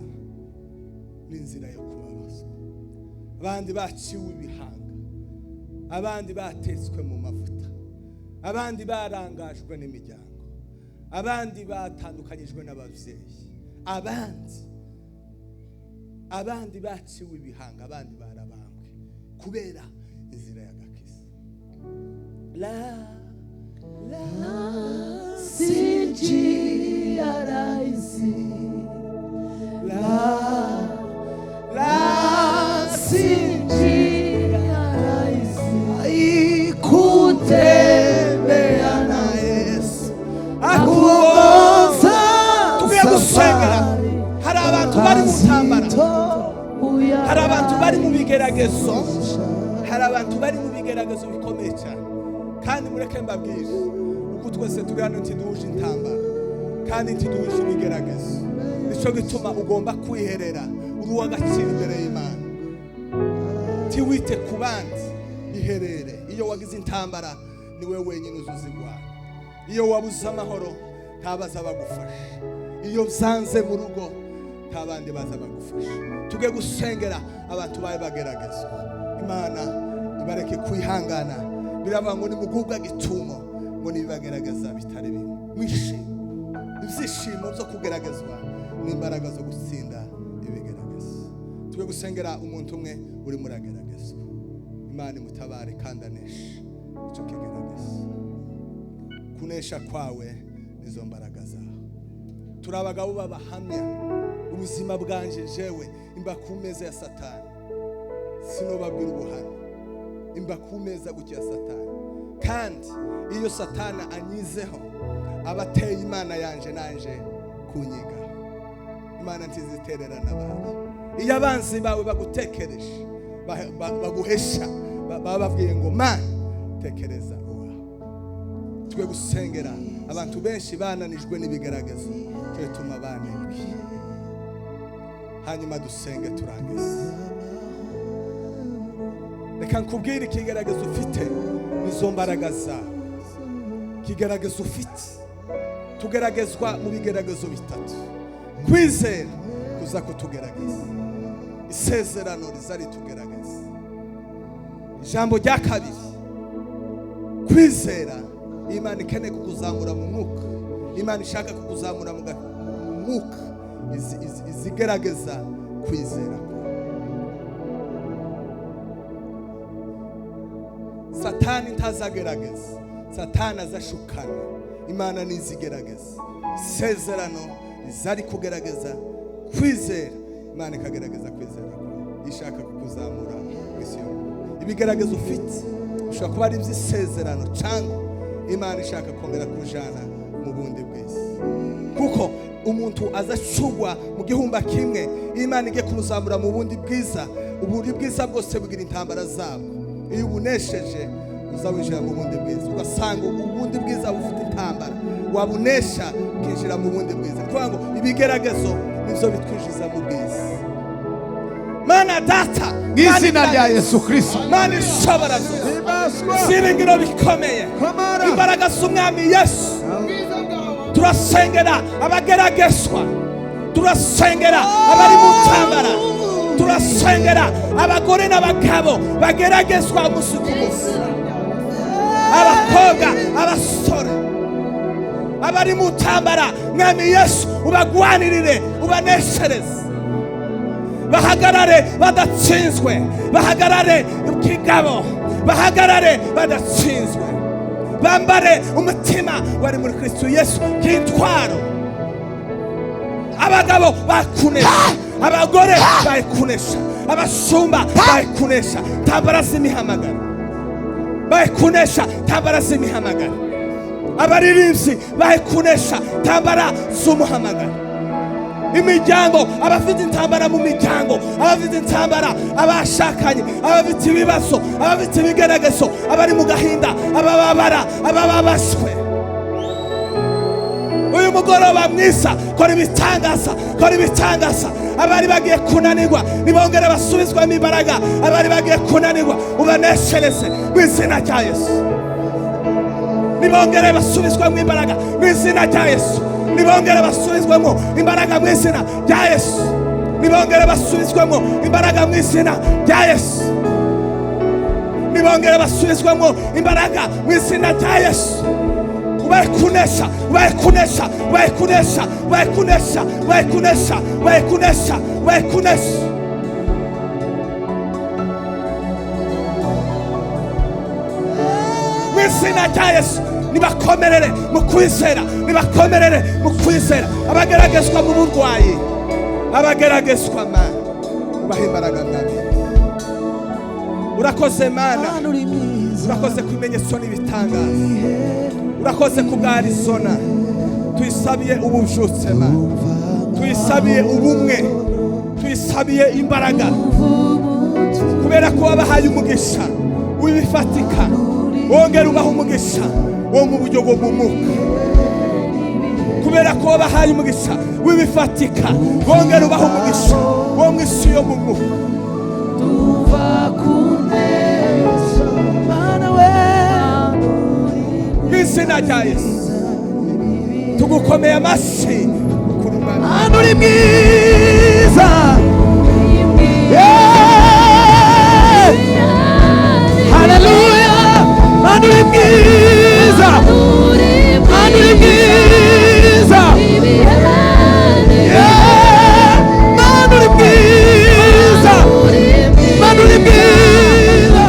A: ni inzira yo kubabazwa. Abandi baciwe ibihanga, abandi batetswe mu mavuta, abandi barangajwe n'imiryango, abandi batandukanyijwe n'abavyeyi, abandi baciwe ibihanga, abandi barabambwe kubera inzira y'agakiza.
C: Sinjia raisi, sinjia raisi, kutembea na Yesu, akuongoza.
A: Tugiye gusengera. Hari abantu bari mu ntambara, hari abantu bari mu bigeragezo, hari abantu bari mu bigeragezo bikomeye cyane. Kandi mureke mbabwire, uko twese turi hano ntiduhuje intambara kandi ntiduhuje ibigeragezo. Nico gituma ugomba kwiherera uri uw'agaciro imbere y'Imana. Tiwite ku bandi, iherere. Iyo wagize intambara ni wewe wenyine uzuzigwana. Iyo wabuze amahoro ntabaza bagufasha. Iyo byanze mu rugo nta bandi baza bagufasha. Tugiye gusengera abantu baye bageragezwa. Imana ibareke kwihangana. Biravuga ngo nimugubwa gitumo ngo nibagerageza bitari bimwe. Mwishime. Ibyishimo byo kugeragezwa n'imbaraga zo gutsinda ibigeragezo. Tugiye gusengera umuntu umwe uri murageragezwa. Imana imutabare kandi aneshe icyo kigeragezo. Kunesha kwawe nizo mbaraga zawe. Turi abagabo babahamya ubuzima bwanje jewe imba ku meza ya Satani, sinobabwira ubuhana, imba ku meza gutya Satani. Kandi iyo Satani anyizeho abateye Imana yanje nanje kunyiga. Imana ntizitererana abantu. Iyo abanzi bawe bagutekereje baguhesha, bababwiye ngo Mana tekereza uwa. Twe gusengera abantu benshi bananijwe n'ibigeragezo, twe tuma banebwe. Hanyuma dusenge turangize. Reka nkubwire ikigeragezo ufite nizo mbaraga zawe. Ikigeragezo ufite, tugeragezwa mu bigeragezo bitatu. Kwizera kuza kutugerageza, isezerano rizari tugerageza. Ijambo rya kabiri, kwizera. Imana ikeneye kukuzamura mu mwuka, Imana ishaka kukuzamura mu mwuka, izigerageza kwizera. Satani ntazagerageza, Satani azashukana. Imana nizigerageza, isezerano izari kugerageza kwizera. Imana ikagerageza kwizera, ishaka kukuzamura mw'isi yo. Ibigeragezo ufite ushobora kuba ari iby'isezerano cyangwa Imana ishaka kongera kujana mu bundi bwese. Kuko umuntu azacugwa mu gihumba kimwe, Imana igiye kumuzamura mu bundi bwiza. Ubundi bwiza bwose bugira intambara zabo. Iyo ubunesheje uzawinjira mu bundi bwiza, ugasanga ubundi bwiza bufite intambara, wabunesha ukinjira mu bundi bwiza. Kuvuga ngo ibigeragezo nivyo bitwinjiza mu bwiza. Mana data,
B: Izina rya Yesu Kristo,
A: Mana ishobora ziringiro bikomeye, imbaraga z'umwami Yesu. Turasengera abageragezwa, turasengera abari mu ntambara, turasengera abagore n'abagabo bageragezwa umunsi ku munsi, abakobwa, abasore, abari mu ntambara mwami Yesu ubagwanirire ubaneshereze bahagarare badatsinzwe bahagarare kigabo bahagarare badatsinzwe bambare umutima wari muri Kristo Yesu k'intwaro abagabo bakunesha abagore bakunesha abashumba bakunesha ntambara z'imihamagaro bakunesha ntambara z'imihamagaro abaririmbyi bakunesha ntambara z'umuhamagaro imiryango abafite intambara mu miryango abafite intambara abashakanye abafite ibibazo abafite ibigeragezo abari mu gahinda abababara abababashwe uyu mugoroba mwiza kora ibitangaza abari bagiye kunanirwa nibongere basubizwamo imbaraga abari bagiye kunanirwa ubaneshereze mu izina rya Yesu nibongere basubizwamo imbaraga mu izina rya Yesu nibongere basubizwamo imbaraga mu izina rya Yesu nibongere basubizwamo imbaraga mu izina rya Yesu nibongere basubizwamo imbaraga mu izina rya Yesu bakunesha mu izina rya Yesu nibakomerere mu kwizera abageragezwa mu burwayi abageragezwa mana ubaha imbaraga mwami urakoze mana urakoze ku bimenyetso n'ibitangaza urakoze ku bwa Arizona tuyisabiye ububyutse mana tuyisabiye ubumwe tuyisabiye imbaraga kubera ko wabahaye umugisha w'ibifatika wongera ubaha umugisha wo mu buryo bwo mu mwuka kubera ko wabahaye umugisha w'ibifatika wongera ubaha umugisha wo mu isi yo mu mwuka mu izina rya Yesu tugukomeye amashyi Mana uri mwiza haleluya Mana uri mwiza Mana uri mwiza Mana uri mwiza Mana uri mwiza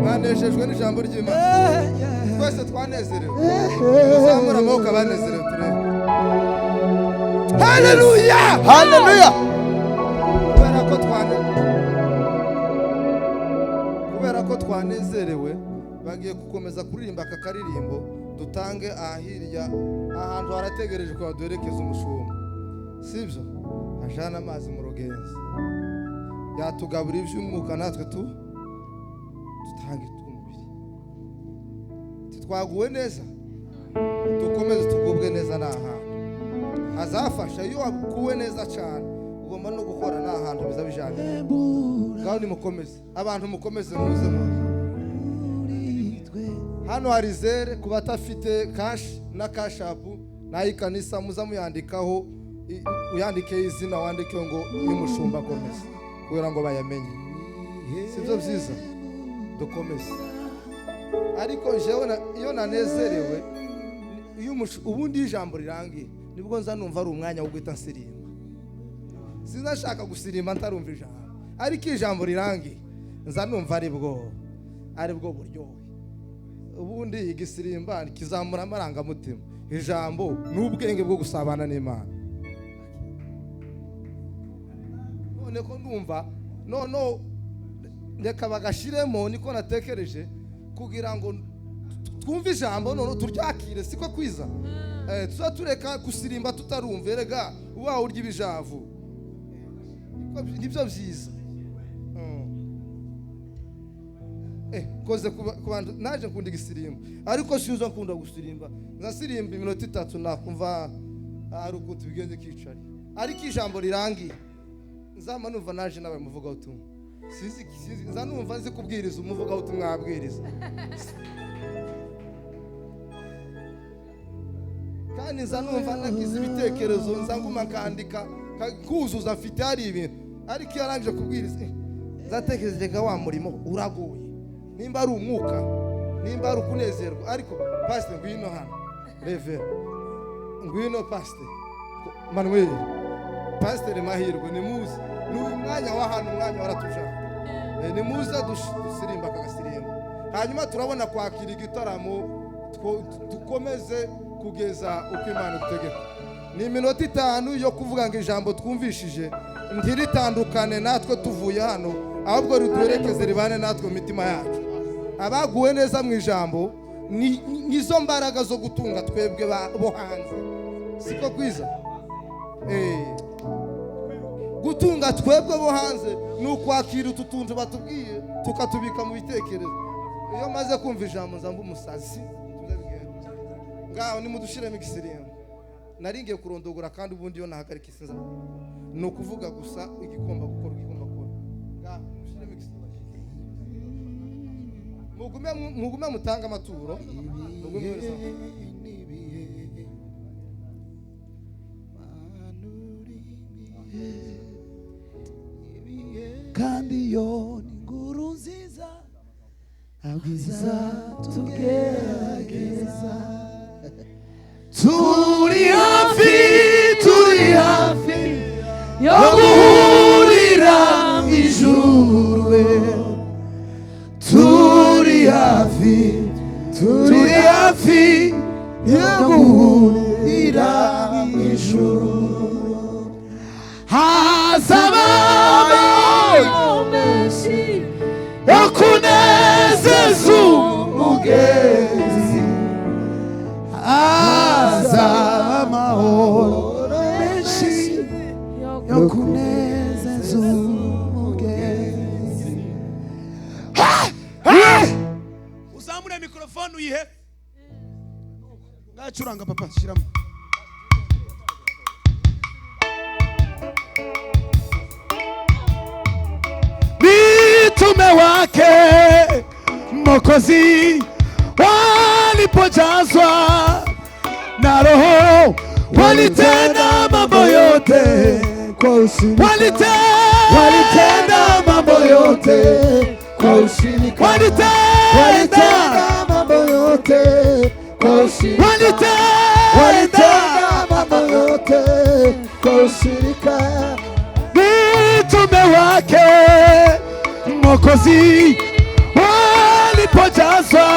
B: Mwanejejwe n'ijambo ry'Imana twese twanezerewe tuzamura amaboko abanezerewe turebe haleluya haleluya kubera ko twanezerewe bagiye gukomeza kuririmba aka karirimbo dutange ahirya ahantu harategereje ko duherekeza umushumba sibyo ajana amazi mu rugenzi yatugaburira iby'umwuka natwe dutange twumubiri twaguwe neza dukomeze tugubwe neza n'ahantu hazafasha iyo waguwe neza cyane ugomba no gukora n'ahantu biza bijanye ngaho nimukomeze abantu mukomeze muze hano hari zere ku batafite cash na cash app na ikanisa muza muyandikaho uyandike izina wandike ngo y'umushumba komeza kugira ngo bayamenye sibyo byiza dukomeze ariko jewe iyo nanezerewe iyo ubundi ijambo rirangiye nibwo nza numva ari umwanya wo guhita nsirimba. Sinashaka gusirimba ntarumva ijambo, ariko ijambo rirangiye nza numva ari bwo buryohe. Ubundi igisirimba kizamura amarangamutima, ijambo n'ubwenge bwo gusabana n'Imana. None ko ndumva no reka bagashiremo, niko natekereje, kugira ngo twumve ijambo none turyakire, siko kwiza. Tuza tureka gusirimba tutarumva, erega uba urya ibijavu nibyo byiza. Koze kubantu naje nkunda igisirimba, ariko sinzo nkunda gusirimba. Nzasirimba iminota 3 nakumva ari ukuntu bigenze kicari, ariko ijambo rirangiye nzama numva naje nawe muvuga utumwa. Sinzi nzanumva nzi kubwiriza umuvuga utumwa abwiriza. Kandi nzanumva nagize ibitekerezo, nzanguma kandika kuzuza mfite hari ibintu, ariko yarangije kubwiriza nzatekereje wa murimo uragoye, nimba ari umwuka, nimba ari ukunezerwa. Ariko pastor ngwino hano, Reverend ngwino, pastor Manuel, pastor Mahirwe, nimuze n'uyu mwanya wa hano, umwanya waratujana, nimuze dusirimba akagasirimba, hanyuma turabona kwakira igitaramo, dukomeze kugeza uko Imana itegeka. Ni iminota 5 yo kuvuga ngo ijambo twumvishije ntiritandukane natwe tuvuye hano, ahubwo riduherekeze ribane natwe mu mitima yacu. Abaguwe neza mu ijambo nizo mbaraga zo gutunga twebwe bo hanze, siko kwiza. Gutunga twebwe bo hanze ni ukwakira ututuntu batubwiye tukatubika mu bitekerezo. Iyo maze kumva ijambo nzamba umusazi, ngaho nimudushiremo igisirimba. Naringiye kurondogora, kandi ubundi yo nahagarika isinza no kuvuga gusa igomba gukora. Ngaho mushiremo igisirimba, mugume mutanga amaturo,
C: kandi yo ni inkuru nziza abwiza tugerageza. Turi hafi yo guhurira mu ijuru, turi hafi yo guhurira mu ijuru. Hazaba amahoro menshi yo kunezeza umugenzi, hazaba amahoro menshi yo kunezeza umugenzi.
D: Uzamure mikrofone uyihe, ngacuranga papa, shiramo. Mitume wake Mwokozi walipojazwa na Roho walitenda mambo yote kwa ushirika, walitenda mambo yote kwa ushirika, walitenda mambo yote kwa ushirika, walitenda mambo yote kwa ushirika. Mitume wake Mwokozi walipojazwa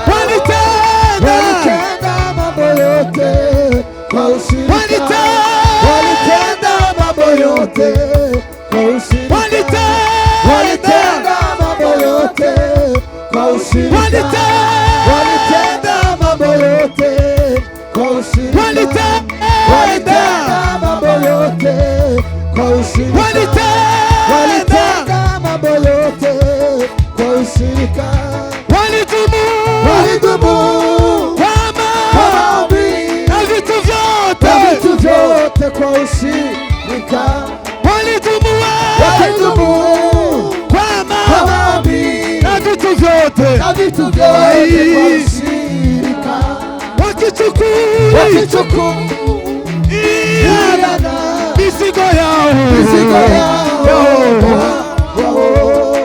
D: walitenda mambo yote kwa ushirika, walitenda mambo yote kwa ushirika, walitenda mambo yote kwa ushirika, walitenda mambo yote kwa ushirika, walitenda mambo yote kwa ushirika, walitenda mambo yote kwa ushirika, walidumu kwa maombi na vitu vyote kwa ushirika, walidumu kwa maombi na vitu vyote kwa ushirika, wakichukua mizigo yao,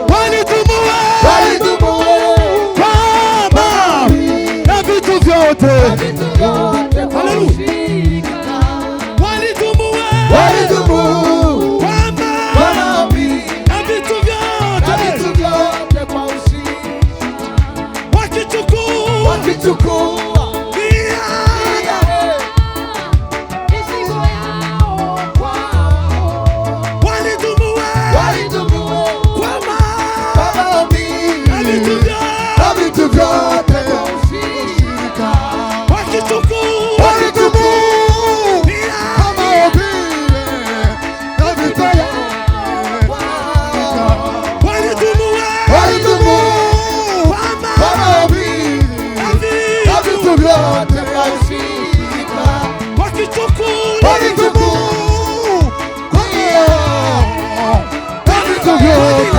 D: walidumu kwa maombi na vitu vyote. Haleluya.
B: wakichukua vitu vyote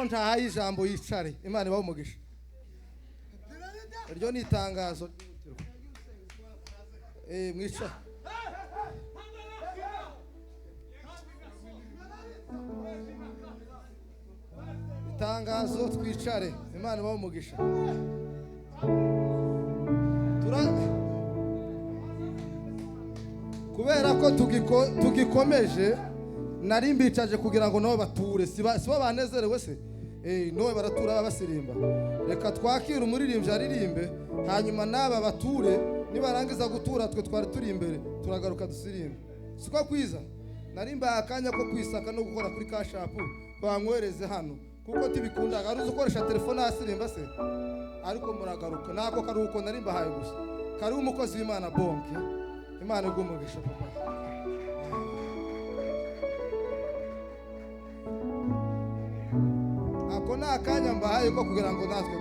B: uwo ntahaye ijambo yicare. Imana ibahe umugisha. Iryo ni itangazo. Mwica. Itangazo twicare. Imana ibahe umugisha. Kubera ko tugikomeje nari mbicaje kugira ngo nabo bature sibo banezerewe se nowe baratura basirimba. Reka twakira umuririmbyi aririmbe hanyuma naba bature nibarangiza gutura twe twari turi imbere turagaruka dusirimbe. Siko kwiza nari mbaye akanya ko kwisaka no gukora kuri cash app twanywereze hano kuko tibikunda aruzi ukoresha telefone asirimba se ariko muragaruka nako karuko nari mbahaye gusa kari umukozi w'Imana bonke. Imana igumugisha papa. Ako na akanya mbahaye ko kugira ngo natwe